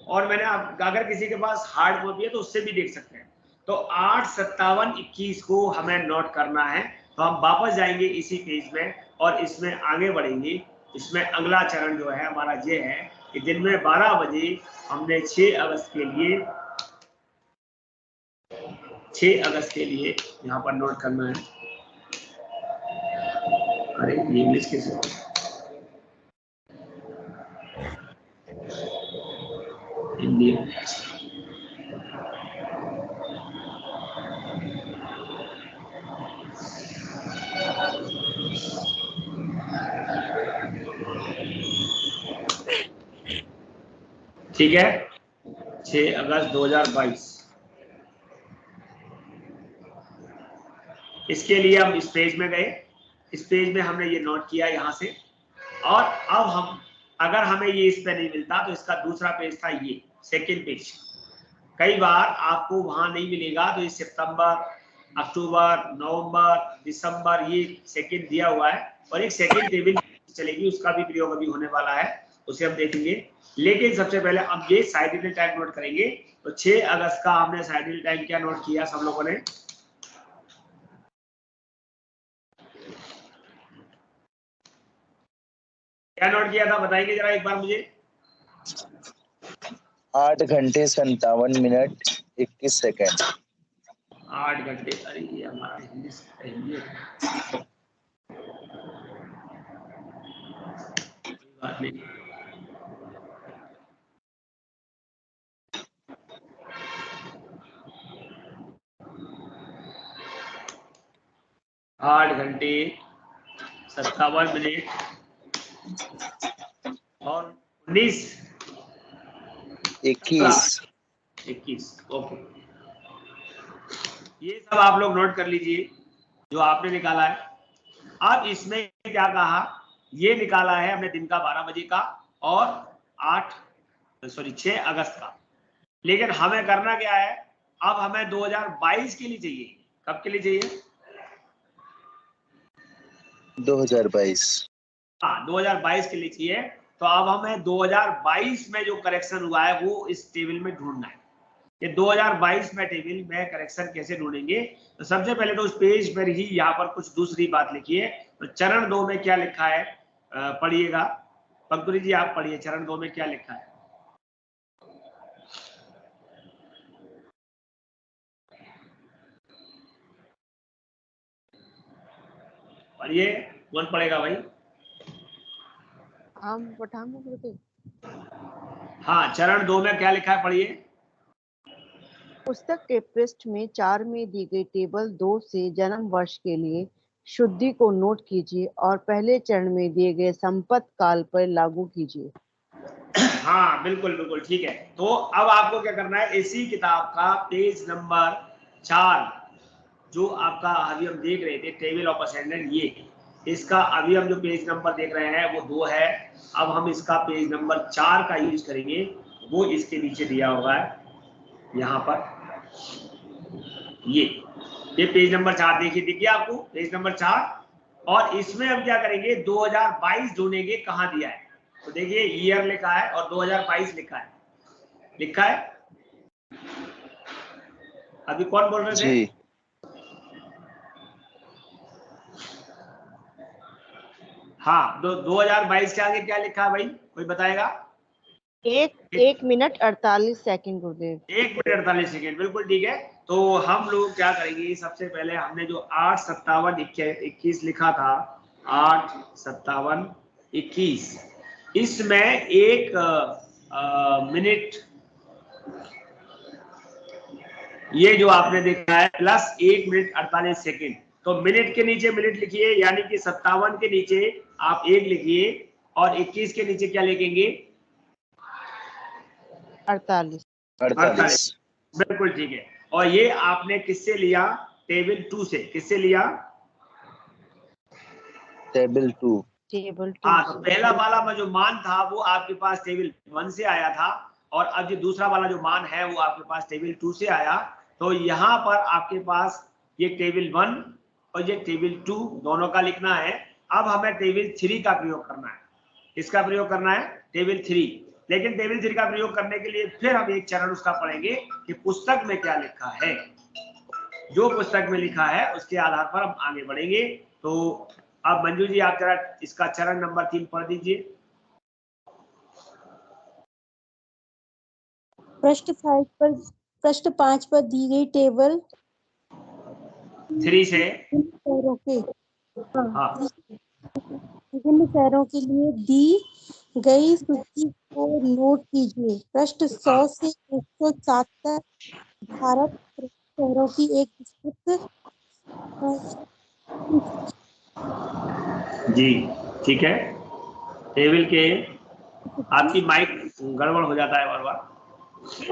और मैंने अगर किसी के पास हार्ड कॉपी है तो उससे भी देख सकते हैं। तो 8:57:21 को हमें नोट करना है। तो हम वापस जाएंगे इसी पेज में और इसमें आगे बढ़ेंगे। इसमें अगला चरण जो है हमारा ये है कि दिन में 12 बजे हमने 6 अगस्त के लिए यहाँ पर नोट करना है। अरे इंग्लिश कैसे? हिंदी। ठीक है। 6 अगस्त 2022। इसके लिए हम इस पेज में गए। इस पेज में हमने ये नोट किया यहाँ से। और अब हम, अगर हमें ये इस पे नहीं मिलता तो इसका दूसरा पेज था, ये सेकंड पेज। कई बार आपको वहां नहीं मिलेगा तो ये सितंबर, अक्टूबर, नवंबर, दिसंबर, ये सेकंड दिया हुआ है। और एक सेकंड टेबल चलेगी, उसका भी प्रयोग अभी होने वाला है, उसे हम देखेंगे। लेकिन सबसे पहले हम ये साइडियल टाइम नोट करेंगे। तो 6 अगस्त का हमने साइडियल टाइम क्या नोट किया सब लोगों ने? क्या नोट किया था बताएंगे जरा एक बार मुझे? 8 घंटे 57 मिनट 21 सेकंड। 8 घंटे। अरे ये हमारा हिंदी बात नहीं। 8 घंटे 57 मिनट और 19 21। ओके, ये सब आप लोग नोट कर लीजिए जो आपने निकाला है। अब इसमें क्या कहा, ये निकाला है हमने दिन का 12 बजे का और 6 अगस्त का। लेकिन हमें करना क्या है, अब हमें 2022 के लिए चाहिए। कब के लिए चाहिए? 2022। हाँ, 2022 के लिए चाहिए। तो अब हमें 2022 में जो करेक्शन हुआ है वो इस टेबल में ढूंढना है। ये 2022 में टेबल में करेक्शन कैसे ढूंढेंगे? तो सबसे पहले तो उस पेज पर ही यहाँ पर कुछ दूसरी बात लिखिए। तो चरण 2 में क्या लिखा है पढ़िएगा। पंकुरी जी आप पढ़िए, चरण 2 में क्या लिखा है? पढ़िए, कौन पढ़ेगा भाई? हम पठान बोलते। हाँ, चरण 2 में क्या लिखा है पढ़िए। पुस्तक के पृष्ठ में 4 में दी गई टेबल 2 से जन्म वर्ष के लिए शुद्धि को नोट कीजिए और पहले चरण में दिए गए संपत्ति काल पर लागू कीजिए। हाँ बिल्कुल बिल्कुल ठीक है। तो अब आपको क्या करना है, इसी किताब का पेज नंबर 4 जो आपका अभी हम देख रहे थे टेबल ऑफ असेंडेंट, ये इसका अभी हम जो पेज नंबर देख रहे हैं वो 2 है। अब हम इसका पेज नंबर 4 का यूज करेंगे, वो इसके नीचे दिया हुआ है यहाँ पर। ये पेज नंबर 4 देखिए आपको पेज नंबर 4। और इसमें हम क्या करेंगे, 2022 ढूंढेंगे कहाँ दिया है। तो देखिए ईयर लिखा है और 2022 लिखा है। अभी कौन बोल रहे थे? हाँ, 2022 के आगे क्या लिखा है भाई, कोई बताएगा? 1 मिनट 48 सेकंड गुरुदेव। 1 मिनट 48 सेकंड, बिल्कुल ठीक है। तो हम लोग क्या करेंगे, सबसे पहले हमने जो 8 57 21 लिखा था, 8 57 21, इसमें 1 मिनट ये जो आपने देखा है प्लस 1 मिनट 48 सेकंड। तो मिनट के नीचे मिनट लिखिए, यानी कि 57 के नीचे आप 1 लिखिए और 21 के नीचे क्या लिखेंगे? 48। बिल्कुल ठीक है। और ये आपने किससे लिया? टेबल 2 से। किससे लिया? टेबल 2। हाँ, तो पहला वाला जो मान था वो आपके पास टेबल 1 से आया था और अब जो दूसरा वाला जो मान है वो आपके पास टेबल 2 से आया। तो यहाँ पर आपके पास ये टेबल 1 और ये टेबल 2 दोनों का लिखना है। अब हमें टेबल 3 का प्रयोग करना है। किसका प्रयोग करना है? टेबल 3। लेकिन टेबल 3 का प्रयोग करने के लिए फिर हम एक चरण उसका पढ़ेंगे कि पुस्तक में क्या लिखा है। जो पुस्तक में लिखा है उसके आधार पर हम आगे बढ़ेंगे। तो अब मंजू जी आप जरा इसका चरण नंबर 3 पढ़ दीजिए। पृष्ठ 5 पर दी गई टेबल 3 से शहरों के हाँ विभिन्न शहरों के लिए दी गई सूची को नोट कीजिए। पृष्ठ 100 से 107 तक भारत शहरों की एक विस्तृत जी ठीक है। टेबल के आपकी माइक गड़बड़ हो जाता है बार बार।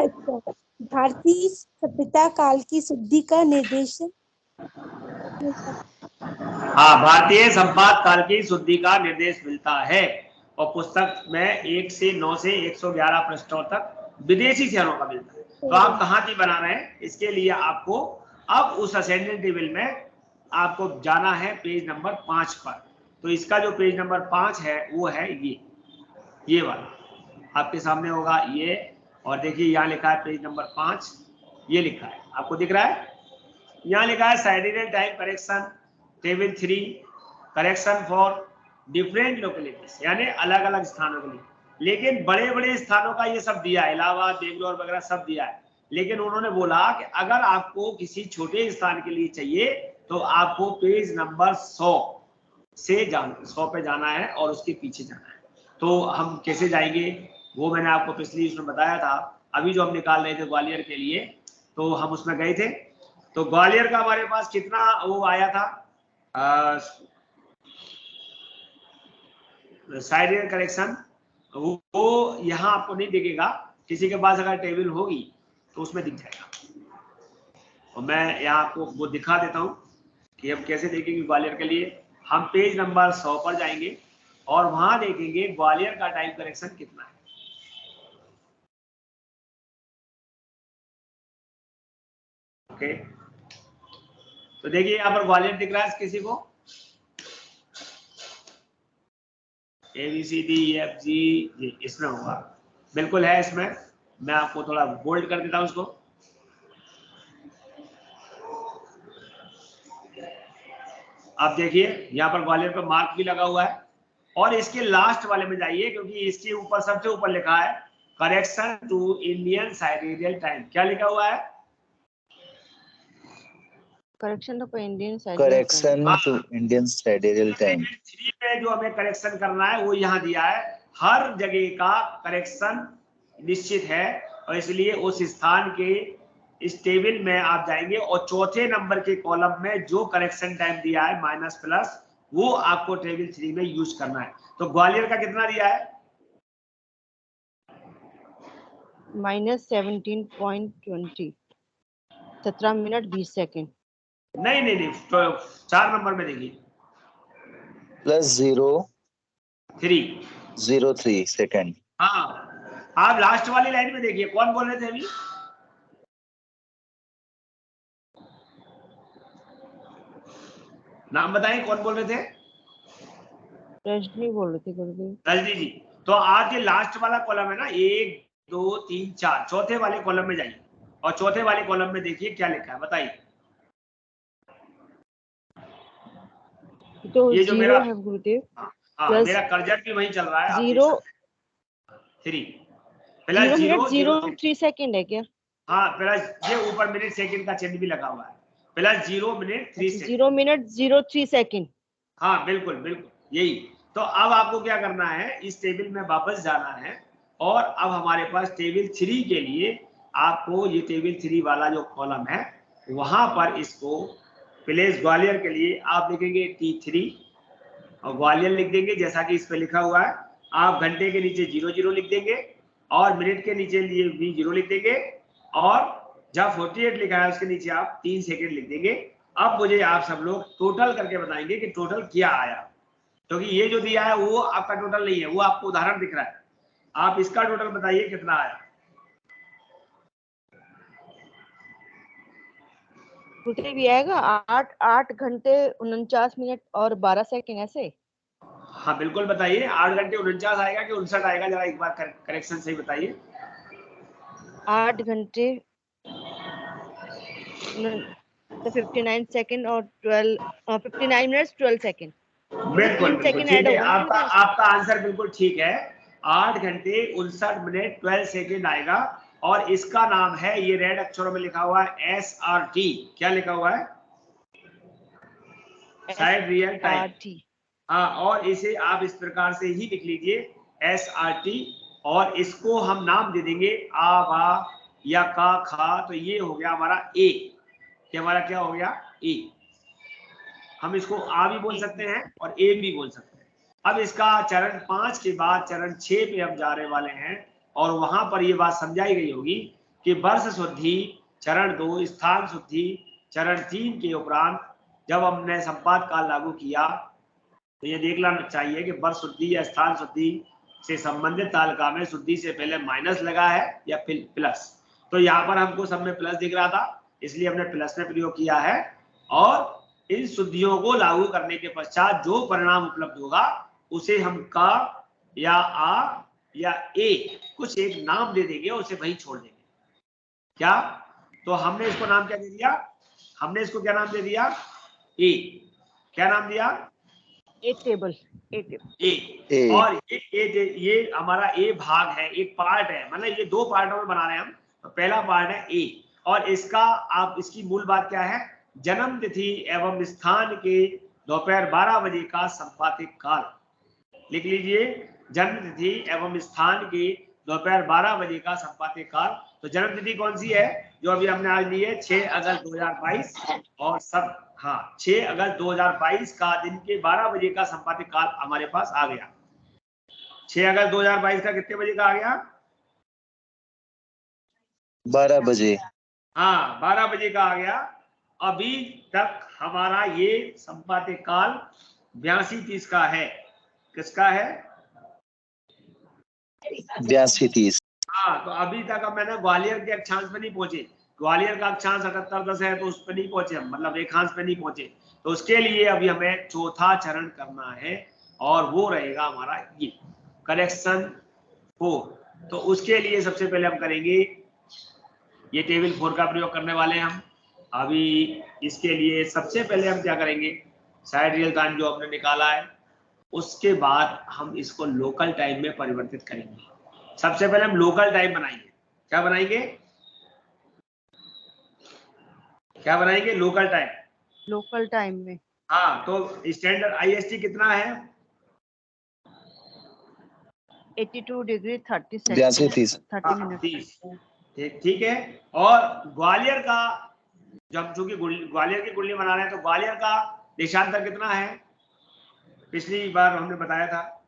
अच्छा, भारतीय सभ्यता काल की शुद्धि का निर्देशन। हाँ, भारतीय संपात काल की शुद्धि का निर्देश मिलता है और पुस्तक में 1 से 9 से 111 पृष्ठों तक विदेशी शहरों का मिलता है। तो आप कहाँ की बना रहे हैं, इसके लिए आपको अब उस असेंडेंट टेबल में आपको जाना है पेज नंबर 5 पर। तो इसका जो पेज नंबर 5 है वो है ये वाला आपके सामने होगा ये। और देखिए यहाँ लिखा है पेज नंबर 5, ये लिखा है, आपको दिख रहा है? यहाँ लिखा है sided time correction table 3 correction for different localities, यानी अलग अलग स्थानों के लिए। लेकिन बड़े बड़े स्थानों का ये सब दिया है, इलाहाबाद बेंगलोर वगैरह सब दिया है। लेकिन उन्होंने बोला कि अगर आपको किसी छोटे स्थान के लिए चाहिए तो आपको पेज नंबर 100 पे जाना है और उसके पीछे जाना है। तो हम कैसे जाएंगे वो मैंने आपको पिछली उसमें बताया था। अभी जो हम निकाल रहे थे ग्वालियर के लिए, तो हम उसमें गए थे। तो ग्वालियर का हमारे पास कितना वो आया था, साइड करेक्शन वो यहाँ आपको नहीं दिखेगा, किसी के पास अगर टेबल होगी तो उसमें दिख जाएगा। और मैं यहाँ आपको वो दिखा देता हूँ कि हम कैसे देखेंगे ग्वालियर के लिए। हम पेज नंबर 100 पर जाएंगे और वहां देखेंगे ग्वालियर का टाइम करेक्शन कितना है। ओके, तो देखिए यहाँ पर ग्वालियर दिख रहा है किसी को? ABCDEFG इसमें होगा, बिल्कुल है इसमें। मैं आपको थोड़ा बोल्ड कर देता हूं उसको। आप देखिए यहाँ पर ग्वालियर पर मार्क भी लगा हुआ है। और इसके लास्ट वाले में जाइए, क्योंकि इसके ऊपर सबसे ऊपर लिखा है correction to Indian sidereal time. क्या लिखा हुआ है? Correction to Indian correction to Indian sidereal time. 3 में जो हमें करेक्शन करना है वो यहाँ दिया है। हर जगह का करेक्शन निश्चित है और इसलिए उस स्थान के इस टेबल में आप जाएंगे और चौथे नंबर के कॉलम में जो करेक्शन टाइम दिया है माइनस प्लस, वो आपको टेबल 3 में यूज करना है। तो ग्वालियर का कितना दिया है? -17.20, 17 मिनट 20 सेकेंड। नहीं, तो 4 नंबर में देखिए +0.03 सेकेंड। हाँ, आप लास्ट वाली लाइन में देखिए कौन बोल रहे थे अभी? नाम बताइए कौन बोल रहे थे? रजनी बोल रहे थे गुरुदेव। रजनी जी। तो आज ये लास्ट वाला कॉलम है ना, 1 2 3 4, चौथे वाले कॉलम में जाइए और चौथे वाले कॉलम में देखिए क्या लिखा है, बताइए। तो ये जो 0 है गुरुदेव। हाँ, मेरा कर्जर भी वही चल रहा है। 0 प्लस 0.03 सेकेंड है क्या? हाँ, प्लस ये ऊपर मिनट सेकंड का चिन्ह भी लगा हुआ है, plus 0 minute 3 second. 0 minute 03 second. हाँ बिल्कुल यही। तो अब आपको क्या करना है, इस टेबल में वापस जाना है और अब हमारे पास टेबल 3 के लिए आपको ये टेबल 3 वाला जो कॉलम है वहां पर इसको प्लेस ग्वालियर के लिए आप लिखेंगे T3 और ग्वालियर लिख देंगे जैसा कि इस पे लिखा हुआ है। आप घंटे के नीचे 00 लिख देंगे और मिनट के नीचे लिए भी 0 लिख देंगे और जब 48 लिखा है उसके नीचे आप 3 सेकेंड लिख देंगे। अब मुझे आप सब लोग टोटल करके बताएंगे कि टोटल क्या आया, क्योंकि ये जो दिया है वो आपका टोटल नहीं है, वो आपको उदाहरण दिख रहा है। आप इसका टोटल बताइए कितना आया। गुरुदेव ये आएगा 8 घंटे 49 मिनट और 12 सेकेंड ऐसे। हाँ बिल्कुल बताइए, 8 घंटे 49 आएगा कि 59 आएगा, जरा एक बार करेक्शन सही बताइए। 8 घंटे 59 सेकेंड और 59 मिनट्स 12 सेकेंड। बिल्कुल ठीक है, आपका आंसर बिल्कुल ठीक है। 8 घंटे 59 मिनट 12 सेकेंड आएगा और इसका नाम है, ये रेड अक्षरों में लिखा हुआ है SRT। क्या लिखा हुआ है? Side real time. हाँ, और इसे आप इस प्रकार से ही लिख लीजिए SRT और इसको हम नाम दे देंगे आ बा या का खा। तो ये हो गया हमारा A। ये हमारा क्या हो गया? A। हम इसको आ भी बोल सकते हैं और A भी बोल सकते हैं। अब इसका चरण 5 के बाद चरण 6 पे हम जाने वाले हैं और वहां पर ये बात समझाई गई होगी कि वर्ष शुद्धि चरण 2 स्थान शुद्धि चरण 3 के उपरांत जब हमने संपात काल लागू किया तो ये देख लेना चाहिए कि वर्ष शुद्धि या स्थान शुद्धि से संबंधित तालिका में शुद्धि से पहले माइनस लगा है या फिर प्लस। तो यहाँ पर हमको सब में प्लस दिख रहा था, इसलिए हमने प्लस में प्रयोग किया है और इन शुद्धियों को लागू करने के पश्चात जो परिणाम उपलब्ध होगा उसे हम का या आ या ए कुछ एक नाम दे देंगे, उसे वही छोड़ देंगे। क्या? तो हमने इसको नाम क्या दे दिया? हमने इसको क्या नाम दे दिया? ए। क्या नाम दिया? ए टेबल। ए। और ये हमारा ए भाग है, एक पार्ट है, मतलब ये 2 पार्टों में बना रहे हैं हम। तो पहला पार्ट है ए और इसका आप इसकी मूल बात क्या है? जन्म तिथि एवं स्थान के दोपहर 12 बजे का संपातिक काल। लिख लीजिए, जन्म तिथि एवं स्थान के दोपहर 12 बजे का संपातिक काल। तो जन्म तिथि कौन सी है जो अभी हमने आज ली है? 6 अगस्त 2022 और सब हाँ 6 अगस्त 2022 का दिन के 12 बजे का संपादित काल हमारे पास आ गया। 6 अगस्त 2022 का कितने बजे का आ गया? 12 बजे। हाँ 12 बजे का आ गया। अभी तक हमारा ये संपादित काल 82:30 का है। किसका है? 82:30। हाँ, तो अभी तक अब मैंने ग्वालियर के अक्षांश पे नहीं पहुंचे। ग्वालियर का अक्षांश 78:10 है, तो उस पर नहीं पहुंचे हम, मतलब रेखांश पे नहीं पहुंचे। तो उसके लिए अभी हमें चौथा चरण करना है और वो रहेगा हमारा ये करेक्शन 4। तो उसके लिए सबसे पहले हम करेंगे ये टेबल 4 का प्रयोग करने वाले हैं हम। अभी इसके लिए सबसे पहले हम क्या करेंगे, साइड रियल टाइम जो हमने निकाला है उसके बाद हम इसको लोकल टाइम में परिवर्तित करेंगे। सबसे पहले हम लोकल टाइम बनाएंगे। क्या बनाएंगे? क्या बनाएंगे? Local time. लोकल टाइम में हाँ, तो स्टैंडर्ड IST कितना है? 82 डिग्री 30 सेकंड 82:30। 30 मिनट। 30। ठीक है। और ग्वालियर का, जब चूंकि ग्वालियर की कुंडली बना रहे हैं तो ग्वालियर का देशांतर कितना है? पिछली बार हमने बताया था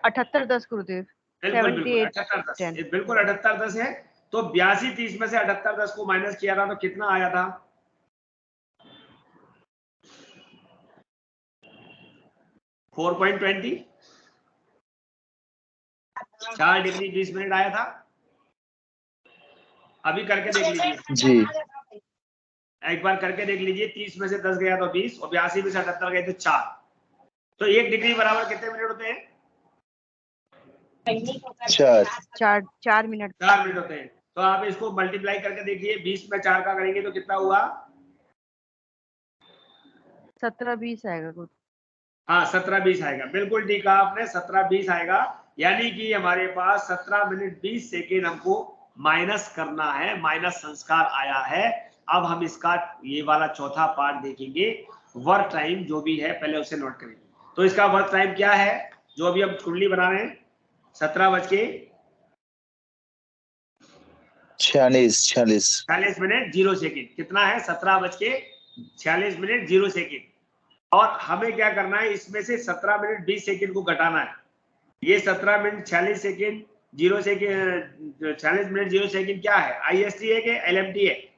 78:10 गुरुदेव। बिल्कुल बिल्कुल 78 78:10, 10 बिल्कुल 78:10 है। तो 82:30 में से 78:10 को माइनस किया था तो कितना आया था? 4.20, 4 डिग्री 20 मिनट आया था। अभी करके देख लीजिए जी। एक बार करके देख लीजिए। 30 में से 10 गया तो 20 और 82 में से 78 गए तो 4। तो 1 डिग्री बराबर कितने मिनट होते हैं? 4 मिनट 4 मिनट होते हैं। तो आप इसको मल्टीप्लाई करके देखिए, 20 में 4 का करेंगे तो कितना हुआ? 17-20 आएगा गुरुदेव। हाँ 17-20 आएगा। बिल्कुल ठीक कहा आपने, 17-20 आएगा। यानी कि हमारे पास 17 मिनट 20 सेकेंड हमको माइनस करना है, माइनस संस्कार आया है। अब हम इसका ये वाला चौथा पार्ट देखेंगे, वर्क टाइम जो भी है पहले उसे नोट करेंगे। तो इसका वर्क टाइम क्या है जो अभी हम कुंडली बना रहे हैं? 17:46 मिनट 0 सेकेंड। कितना है? 17:46 मिनट 0 सेकेंड। और हमें क्या करना है, इसमें से 17 मिनट 20 सेकेंड को घटाना है। ये 17 minute 46 second 0 second 46 minute 0 second क्या है? IST है कि LMT है?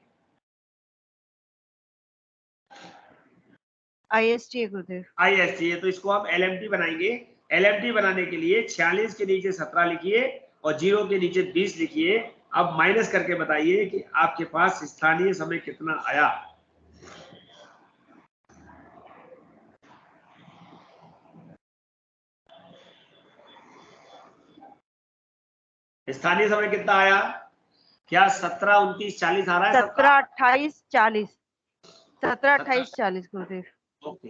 IST है गुरुदेव। IST है, तो इसको हम LMT बनाएंगे। LMT बनाने के लिए 46 के नीचे 17 लिखिए और 0 के नीचे 20 लिखिए। अब माइनस करके बताइए कि आपके पास स्थानीय समय कितना आया। स्थानीय समय कितना आया? क्या 17, 29, 40 आ रहा है? 17, 28, 40 17, 28, 40 गुरुदेव। ओके,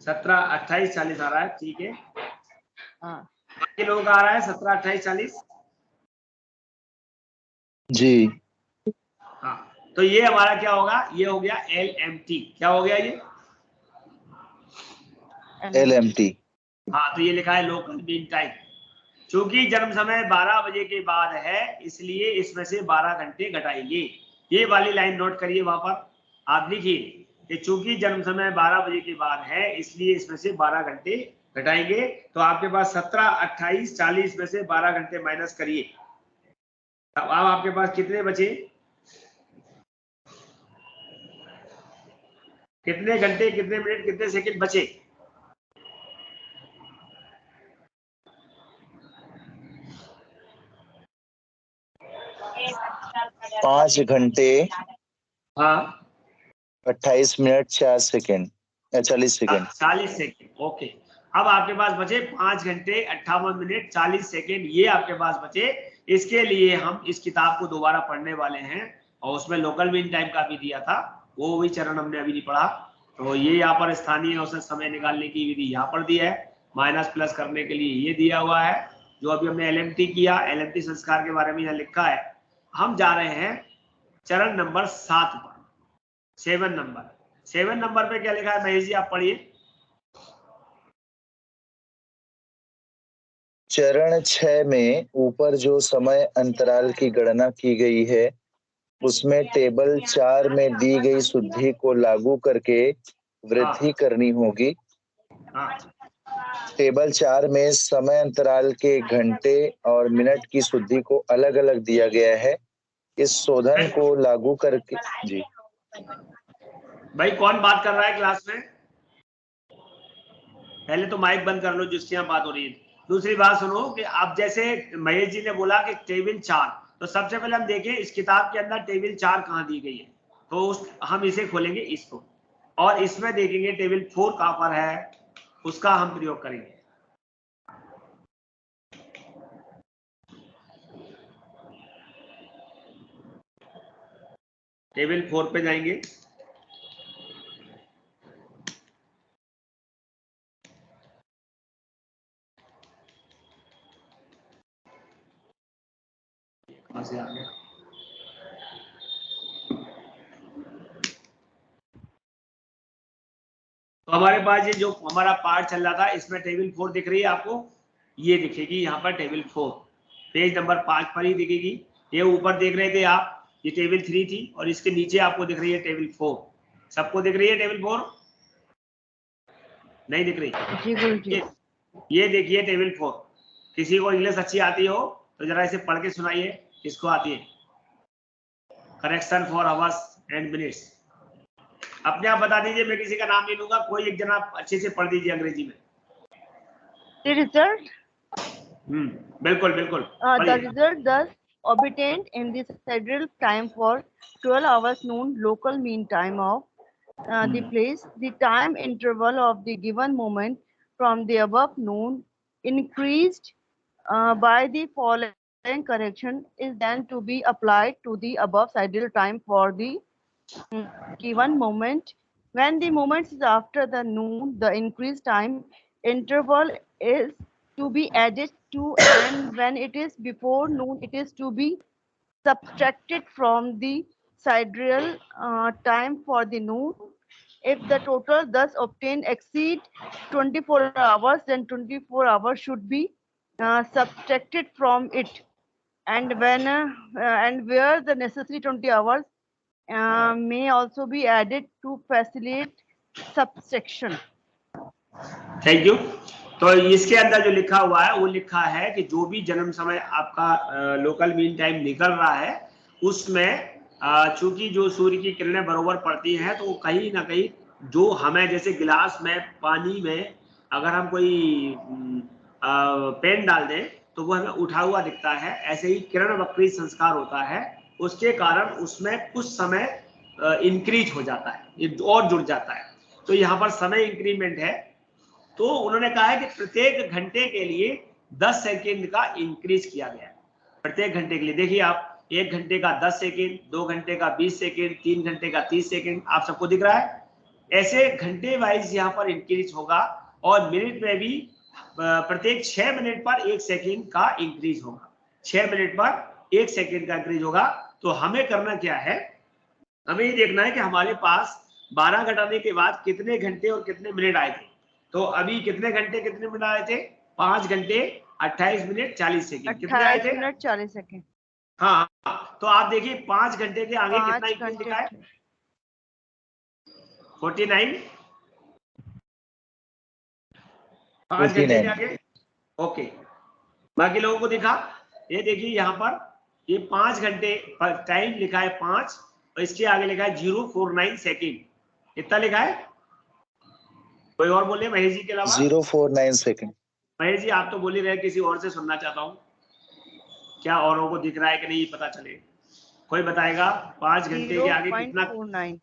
17, 28, 40 आ रहा है। ठीक है, हाँ बाकी लोगों का आ रहा है 17, 28, 40? जी। हाँ, तो ये हमारा क्या होगा? ये हो गया LMT। क्या हो गया ये? LMT। हाँ, तो ये लिखा है लोकल मीन टाइम। चूंकि जन्म समय 12 बजे के बाद है इसलिए इसमें से 12 घंटे घटाएंगे। ये वाली लाइन नोट करिए, वहां पर आप लिखिए कि चूंकि जन्म समय 12 बजे के बाद है इसलिए इसमें से 12 घंटे घटाएंगे। तो आपके पास 17, 28, 40 में से 12 घंटे माइनस करिए। अब आपके पास कितने बचे? कितने घंटे, कितने मिनट, कितने सेकंड बचे? 5 घंटे हाँ 28 minute 4 second 40 second. 40 second. Okay, अब आपके पास बचे 5 घंटे 58 मिनट 40 सेकेंड। ये आपके पास बचे। इसके लिए हम इस किताब को दोबारा पढ़ने वाले हैं और उसमें लोकल मीन टाइम का भी दिया था, वो भी चरण हमने अभी नहीं पढ़ा। तो ये यहाँ पर स्थानीय औसत समय निकालने की विधि यहाँ पर दी है, माइनस प्लस करने के लिए ये दिया हुआ है। जो अभी हमने LMT किया, LMT संस्कार के बारे में यहाँ लिखा है। हम जा रहे हैं चरण नंबर 7 पर। 7 नंबर पे क्या लिखा है महेश जी, आप पढ़िए। चरण 6 में ऊपर जो समय अंतराल की गणना की गई है उसमें टेबल 4 में दी गई शुद्धि को लागू करके वृद्धि करनी होगी। हाँ, टेबल 4 में समय अंतराल के घंटे और मिनट की शुद्धि को अलग अलग दिया गया है। इस शोधन को लागू करके जी भाई कौन बात कर रहा है क्लास में? पहले तो माइक बंद कर लो जिससे यहाँ बात हो रही है। दूसरी बात सुनो कि आप जैसे महेश जी ने बोला कि टेबल 4, तो सबसे पहले हम देखें इस किताब के अंदर टेबल 4 कहाँ दी गई है, तो हम इसे खोलेंगे इसको, और इसमें देखेंगे टेबल 4 कहाँ पर है, उसका हम प्रयोग करेंगे। टेबल 4 पे जाएंगे। कहाँ से आ गया? तो हमारे पास ये जो हमारा पार्ट चल रहा था इसमें टेबल 4 दिख रही है आपको, ये दिखेगी यहाँ पर टेबल 4, पेज नंबर 5 पर ही दिखेगी। ये ऊपर देख रहे थे आप, ये टेबल 3 थी, और इसके नीचे आपको दिख रही है टेबल 4। सबको दिख रही है टेबल 4? नहीं दिख रही? जी गुरुजी। ये देखिए टेबल 4। किसी को इंग्लिश अच्छी आती हो तो जरा इसे पढ़ के सुनाइए, किसको आती है? Correction for hours and minutes. अपने आप बता दीजिए, मैं किसी का नाम नहीं लूंगा, कोई एक जना अच्छे से पढ़ दीजिए अंग्रेजी में। The result, बिल्कुल बिल्कुल। the result thus obtained in the sidereal time for 12 hours noon local mean time of the place, the time interval of the given moment from the above noon increased by the following correction is then to be applied to the above sidereal time for the given moment. When the moment is after the noon, the increased time interval is to be added to, and when it is before noon, it is to be subtracted from the sidereal time for the noon. If the total thus obtained exceed 24 hours, then 24 hours should be subtracted from it. And when and where the necessary 20 hours may also be added to facilitate subtraction. Thank you. तो इसके अंदर जो लिखा हुआ है वो लिखा है कि जो भी जन्म समय आपका लोकल मीन टाइम निकल रहा है उसमें चूंकि जो सूर्य की किरणें बरोबर पड़ती हैं तो कहीं ना कहीं जो हमें जैसे गिलास में पानी में अगर हम कोई पेन डाल दें तो वो हमें उठा हुआ दिखता है, ऐसे ही किरण वक्री संस्कार होता है, उसके कारण उसमें कुछ समय इंक्रीज हो जाता है, ये और जुड़ जाता है। तो यहाँ पर समय इंक्रीमेंट है, तो उन्होंने कहा है कि प्रत्येक घंटे के लिए 10 सेकेंड का इंक्रीज किया गया है। प्रत्येक घंटे के लिए देखिए आप, 1 घंटे का 10 सेकेंड, 2 घंटे का 20 सेकेंड, 3 घंटे का 30 सेकेंड, आप सबको दिख रहा है। ऐसे घंटे वाइज यहाँ पर इंक्रीज होगा, और मिनट में भी प्रत्येक 6 मिनट पर 1 सेकेंड का इंक्रीज होगा। 6 मिनट पर 1 सेकेंड का इंक्रीज होगा। तो हमें करना क्या है, हमें ये देखना है कि हमारे पास 12 घटाने के बाद कितने घंटे और कितने मिनट आए थे। तो अभी कितने घंटे कितने मिनट आए थे? 5 घंटे 28 मिनट 40 सेकेंड। कितने आए थे? 28 मिनट 40 सेकेंड। हाँ, तो आप देखिए 5 घंटे के आगे कितना इंक्रीज लिखा है? 49। 5 घंटे के आगे ओके। बाकी लोगों को दिखा? ये देखिए यहाँ पर ये 5 घंटे पर टाइम लिखा है 5, और इसके आगे लिखा है 049 सेकेंड। इतना लिखा है। कोई और बोले महेश जी के अलावा? 049 सेकेंड। महेश जी आप तो बोल ही रहे, किसी और से सुनना चाहता हूँ, क्या औरों को दिख रहा है कि नहीं पता चले। कोई बताएगा 5 घंटे के आगे कितना? 0.49।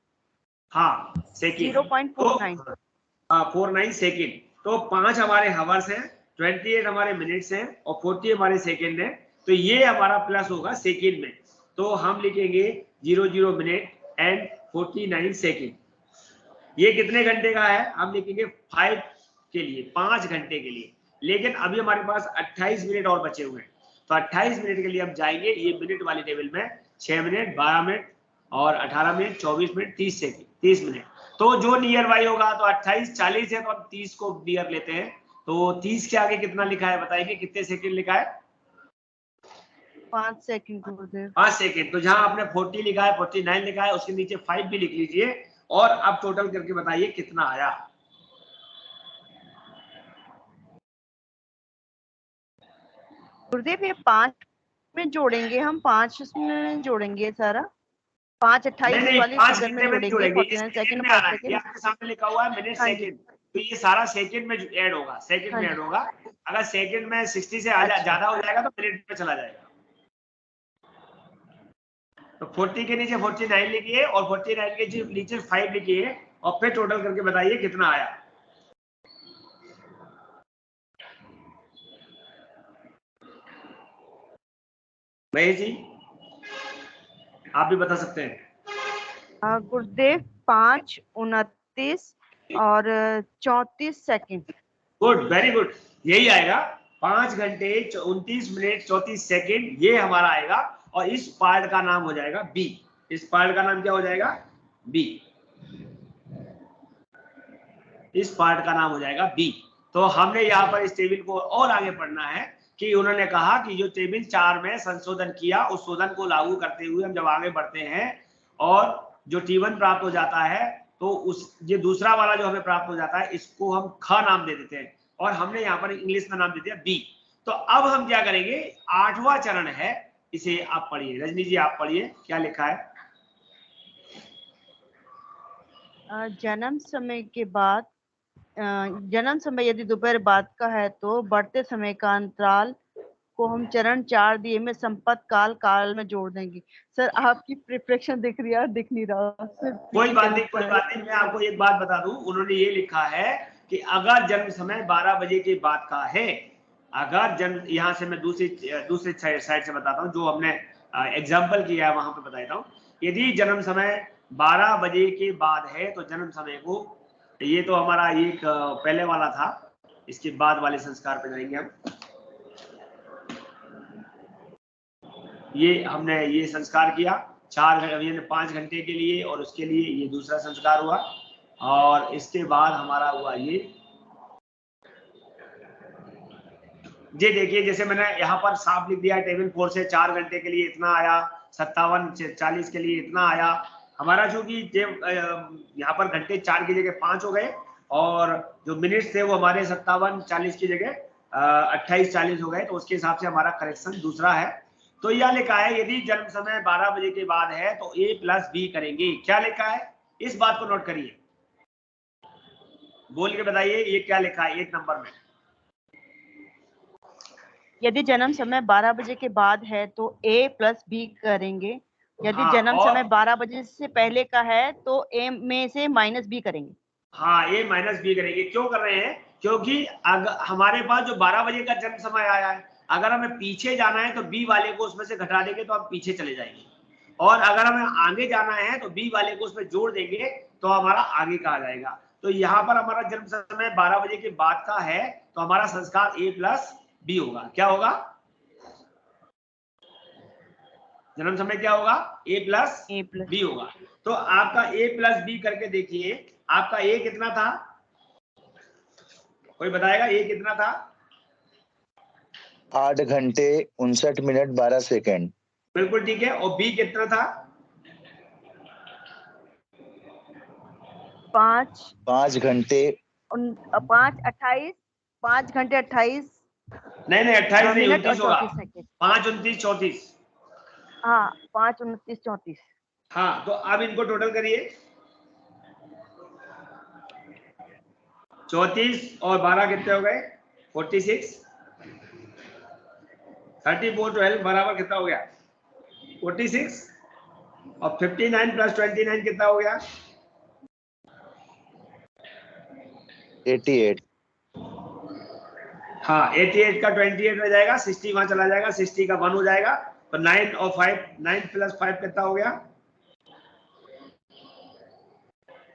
हाँ सेकेंड, 0.49। हाँ 49 सेकेंड। तो 5 हमारे हावर्स हैं, 28 हमारे मिनट्स हैं, और 40 हमारे सेकेंड हैं। तो ये हमारा प्लस होगा सेकेंड में, तो हम लिखेंगे 00 मिनट एंड 49 सेकेंड। ये कितने घंटे का है? हम लिखेंगे 5 के लिए, 5 घंटे के लिए। लेकिन अभी हमारे पास 28 मिनट और बचे हुए हैं, तो 28 मिनट के लिए हम जाएंगे ये मिनट वाली टेबल में। 6 मिनट, 12 मिनट और 18 मिनट, 24 मिनट, 30 सेकेंड, 30 मिनट। तो जो नियर बाई होगा, तो 28 40 है तो हम 30 को नियर लेते हैं। तो 30 के आगे कितना लिखा है बताइए, कितने सेकेंड लिखा है? 5 सेकंड गुरुदेव। 5 सेकंड। तो जहां आपने 40 लिखा है, 49 लिखा है, उसके नीचे 5 भी लिख लीजिए और अब टोटल करके बताइए कितना आया। गुरुदेव ये 5 में जोड़ेंगे हम, 5 में जोड़ेंगे सारा, 5 28 नहीं, वाली 5 फिगर में घंटे में नहीं जोड़ेंगे, जोड़ेंगे, 49 सेकंड सेकंड में 5 आना है। ये सेकंड। आपके सामने लिखा हुआ है मिनट हाँ जी, सेकंड, तो ये सारा सेकंड में ऐड होगा, सेकंड हाँ में जी। ऐड होगा। अगर सेकंड में 60 से अच्छा। ज्यादा हो जाएगा तो मिनट में चला जाएगा। तो 40 के नीचे 49 लिखिए और 49 के नीचे 5 लिखिए और फिर टोटल करके बताइए कितना आया। महेश जी आप भी बता सकते हैं। गुरुदेव 5 29 और 34 सेकंड। गुड, वेरी गुड, यही आएगा। 5 घंटे 29 मिनट 34 सेकंड ये हमारा आएगा और इस पार्ट का नाम हो जाएगा बी। इस पार्ट का नाम क्या हो जाएगा? बी। इस पार्ट का नाम हो जाएगा बी। तो हमने यहाँ पर इस टेबल को और आगे पढ़ना है कि उन्होंने कहा कि जो टेबल 4 में संशोधन किया उस शोधन को लागू करते हुए हम जब आगे बढ़ते हैं और जो T1 प्राप्त हो जाता है तो उस ये दूसरा वाला जो हमें प्राप्त हो जाता है इसको हम ख नाम दे देते हैं और हमने यहाँ पर इंग्लिश में नाम दे दिया बी। तो अब हम क्या करेंगे, 8वां चरण है, इसे आप पढ़िए। रजनी जी आप पढ़िए, क्या लिखा है? जन्म समय के बाद, जन्म समय यदि दोपहर बाद का है तो बढ़ते समय का अंतराल को हम चरण 4 दिए में संपत्त काल में जोड़ देंगे। सर आपकी प्रिपरेशन दिख रही है, दिख नहीं रहा सर। कोई बात नहीं, कोई बात नहीं। मैं आपको एक बात बता दूं, उन्होंने ये लिखा है कि अगर जन्म समय 12 बजे के बाद का है, अगर जन्म, यहाँ से मैं दूसरी साइड से बताता हूँ, जो हमने एग्जाम्पल किया है वहां पे बता देता हूँ। यदि जन्म समय 12 बजे के बाद है तो जन्म समय को, ये तो हमारा एक पहले वाला था, इसके बाद वाले संस्कार पे जाएंगे हम। ये हमने ये संस्कार किया 5 घंटे के लिए और उसके लिए ये दूसरा संस्कार हुआ और इसके बाद हमारा हुआ ये देखिए, जैसे मैंने यहाँ पर साफ लिख दिया टेबल 4 से 4 घंटे के लिए इतना आया, 57 से 40 के लिए इतना आया हमारा। चूंकि यहाँ पर घंटे 4 की जगह 5 हो गए और जो मिनट्स थे वो हमारे 57 40 की जगह 28 40 हो गए, तो उसके हिसाब से हमारा करेक्शन दूसरा है। तो यह लिखा है यदि जन्म समय 12 बजे के बाद है तो A + B करेंगे। क्या लिखा है, इस बात को नोट करिए, बोल के बताइए ये क्या लिखा है 1 नंबर में। यदि जन्म समय 12 बजे के बाद है तो A + B करेंगे। यदि हाँ, जन्म समय 12 बजे से पहले का है तो A में से -B करेंगे। हाँ, A - B करेंगे। क्यों कर रहे हैं? क्योंकि अगर हमारे पास जो 12 बजे का जन्म समय आया है, अगर हमें पीछे जाना है तो B वाले को उसमें से घटा देंगे तो हम पीछे चले जाएंगे, और अगर हमें आगे जाना है तो B वाले को उसमें जोड़ देंगे तो हमारा आगे का आ जाएगा। तो यहाँ पर हमारा जन्म समय 12 बजे के बाद का है तो हमारा संस्कार A + B होगा। क्या होगा जन्म समय, क्या होगा? A + B होगा। तो आपका A + B करके देखिए, आपका A कितना था, कोई बताएगा A कितना था? 8 घंटे 59 मिनट 12 सेकंड। बिल्कुल ठीक है। और B कितना था? 5 घंटे 28 5 घंटे 28 नहीं 28 नहीं, मिनट और 29 होगा। 34 सेकंड। 5 29 34। हाँ 5 29 34। हाँ, तो अब इनको टोटल करिए, 34 और 12 कितने हो गए? 46। 34 12 बराबर कितना हो गया? 46। और 59 + 29 कितना हो गया? 88। हाँ, 88 का 28 में जाएगा, 60 वहां चला जाएगा, 60 का 1 हो जाएगा, तो 9 और 5, 9 + 5 कितना हो गया?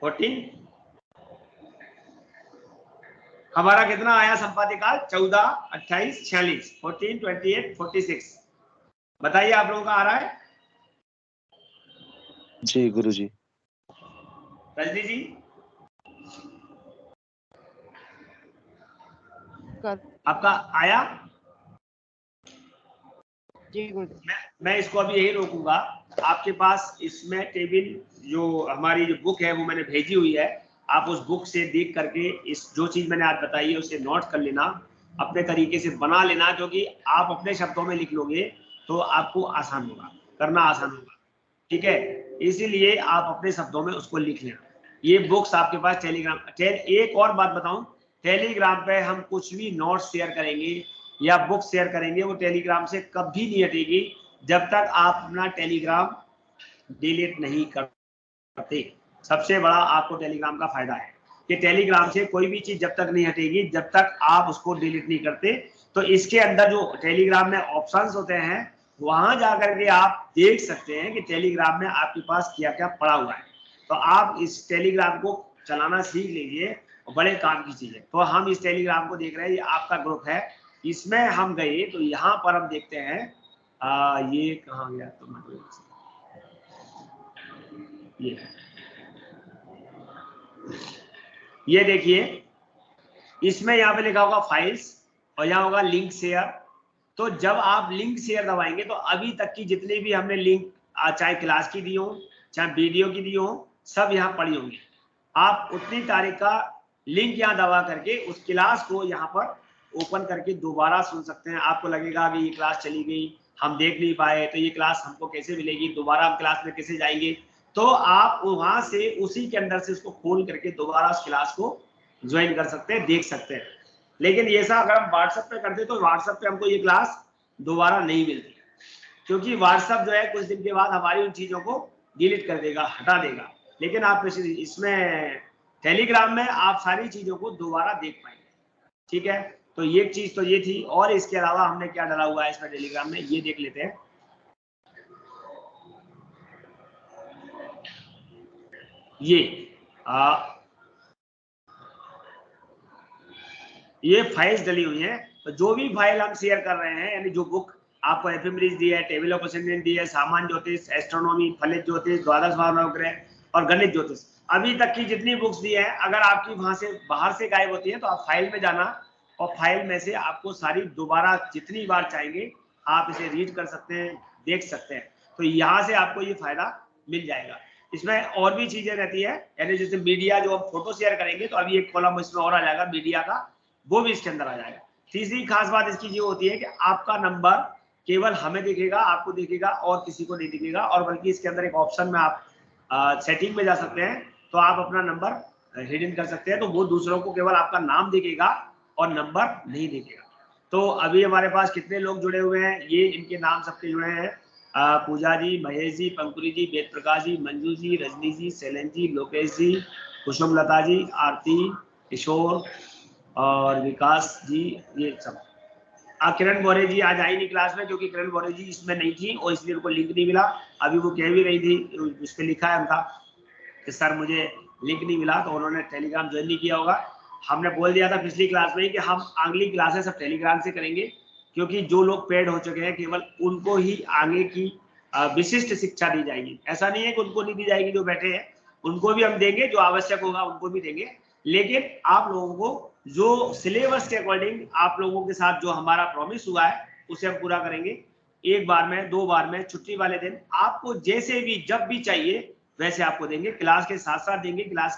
14। हमारा कितना आया संपाति काल? 14 28 46, 14 28 46। बताइए आप लोगों का आ रहा है? जी गुरुजी। रजनी जी आपका आया? जी गुरुदेव। मैं इसको अभी यही रोकूंगा। आपके पास इसमें टेबल जो हमारी जो बुक है वो मैंने भेजी हुई है, आप उस बुक से देख करके इस जो चीज मैंने आज बताई है उसे नोट कर लेना, अपने तरीके से बना लेना, क्योंकि आप अपने शब्दों में लिख लोगे तो आपको आसान होगा, करना आसान होगा। ठीक है, इसीलिए आप अपने शब्दों में उसको लिख लेना। ये बुक्स आपके पास टेलीग्राम। एक और बात बताऊं, टेलीग्राम पे हम कुछ भी नोट्स शेयर करेंगे या बुक शेयर करेंगे, वो टेलीग्राम से कभी नहीं हटेगी जब तक आप अपना टेलीग्राम डिलीट नहीं करते। सबसे बड़ा आपको टेलीग्राम का फायदा है कि टेलीग्राम से कोई भी चीज जब तक नहीं हटेगी, जब तक आप उसको डिलीट नहीं करते। तो इसके अंदर जो टेलीग्राम में ऑप्शंस होते हैं, वहां जाकर के आप देख सकते हैं कि टेलीग्राम में आपके पास क्या क्या पड़ा हुआ है। तो आप इस टेलीग्राम को चलाना सीख लीजिए, बड़े काम की चीज है। तो हम इस टेलीग्राम को देख रहे हैं, ये आपका ग्रुप है, इसमें हम गए तो यहाँ पर हम देखते हैं ये कहाँ गया, तो ये देखिए, इसमें यहाँ पे लिखा होगा फाइल्स और यहाँ होगा लिंक शेयर। तो जब आप लिंक शेयर दबाएंगे तो अभी तक की जितनी भी हमने लिंक चाहे क्लास की दी हो चाहे वीडियो की दी हो, सब यहाँ पड़ी होंगी। आप उतनी तारीख का लिंक यहाँ दबा करके उस क्लास को यहाँ पर ओपन करके दोबारा सुन सकते हैं। आपको लगेगा कि ये क्लास चली गई, हम देख नहीं पाए, तो ये क्लास हमको कैसे मिलेगी, दोबारा हम क्लास में कैसे जाएंगे। तो आप वहां से उसी के अंदर से उसको खोल करके दोबारा उस क्लास को ज्वाइन कर सकते हैं, देख सकते हैं। लेकिन ये सब अगर हम व्हाट्सएप पे करते तो व्हाट्सएप पे हमको ये क्लास दोबारा नहीं मिलती, क्योंकि व्हाट्सएप जो है कुछ दिन के बाद हमारी उन चीजों को डिलीट कर देगा, हटा देगा। लेकिन आप इसमें टेलीग्राम में आप सारी चीजों को दोबारा देख पाएंगे। ठीक है, तो ये चीज तो ये थी। और इसके अलावा हमने क्या डाला हुआ है इसमें टेलीग्राम में, ये देख लेते हैं। ये फाइल्स डली हुई हैं। तो जो भी फाइल हम शेयर कर रहे हैं, यानी जो बुक आपको एफएमरीज दी है, टेबल ऑफ असेंडेंट दी है, सामान्य ज्योतिष, एस्ट्रोनॉमी, फलित ज्योतिष, द्वादश भावनवग्रह और गणित ज्योतिष, अभी तक की जितनी बुक्स दी है, अगर आपकी वहां से बाहर से गायब होती है तो आप फाइल में जाना और फाइल में से आपको सारी दोबारा जितनी बार चाहेंगे आप इसे रीड कर सकते हैं, देख सकते हैं। तो यहाँ से आपको ये फायदा मिल जाएगा। इसमें और भी चीजें रहती है, यानी जैसे मीडिया, जो हम फोटो शेयर करेंगे तो अभी एक कॉलम इसमें और आ जाएगा मीडिया का, वो भी इसके अंदर आ जाएगा। तीसरी खास बात इसकी ये होती है कि आपका नंबर केवल हमें दिखेगा, आपको दिखेगा और किसी को नहीं दिखेगा। और बल्कि इसके अंदर एक ऑप्शन में आप सेटिंग में जा सकते हैं, तो आप अपना नंबर हिडन कर सकते हैं, तो वो दूसरों को केवल आपका नाम दिखेगा और नंबर नहीं दिखेगा। तो अभी हमारे पास कितने लोग जुड़े हुए हैं, ये इनके नाम सबके जुड़े हैं। पूजा जी, महेश जी, पंकुरी जी, वेद प्रकाश जी, मंजू जी, रजनी जी, शैलन जी, लोकेश जी, कुसुम लता जी, आरती, किशोर और विकास जी, ये सब। किरण बोरे जी आज आई नहीं क्लास में, क्योंकि किरण बोरे जी इसमें नहीं थी और इसलिए उनको लिंक नहीं मिला। अभी वो कह भी रही थी, उस पर लिखा है उनका कि सर मुझे लिंक नहीं मिला, तो उन्होंने टेलीग्राम ज्वाइन नहीं किया होगा। हमने बोल दिया था पिछली क्लास में कि हम अगली क्लासेस सब टेलीग्राम से करेंगे, क्योंकि जो लोग पेड हो चुके हैं केवल उनको ही आगे की विशिष्ट शिक्षा दी जाएगी। ऐसा नहीं है कि उनको नहीं दी जाएगी, जो बैठे हैं उनको भी हम देंगे, जो आवश्यक होगा उनको भी देंगे। लेकिन आप लोगों को जो सिलेबस के अकॉर्डिंग आप लोगों के साथ जो हमारा प्रॉमिस हुआ है उसे हम पूरा करेंगे। एक बार में, 2 बार में, छुट्टी वाले दिन आपको जैसे भी जब भी चाहिए वैसे आपको देंगे, क्लास के साथ साथ देंगे। क्लास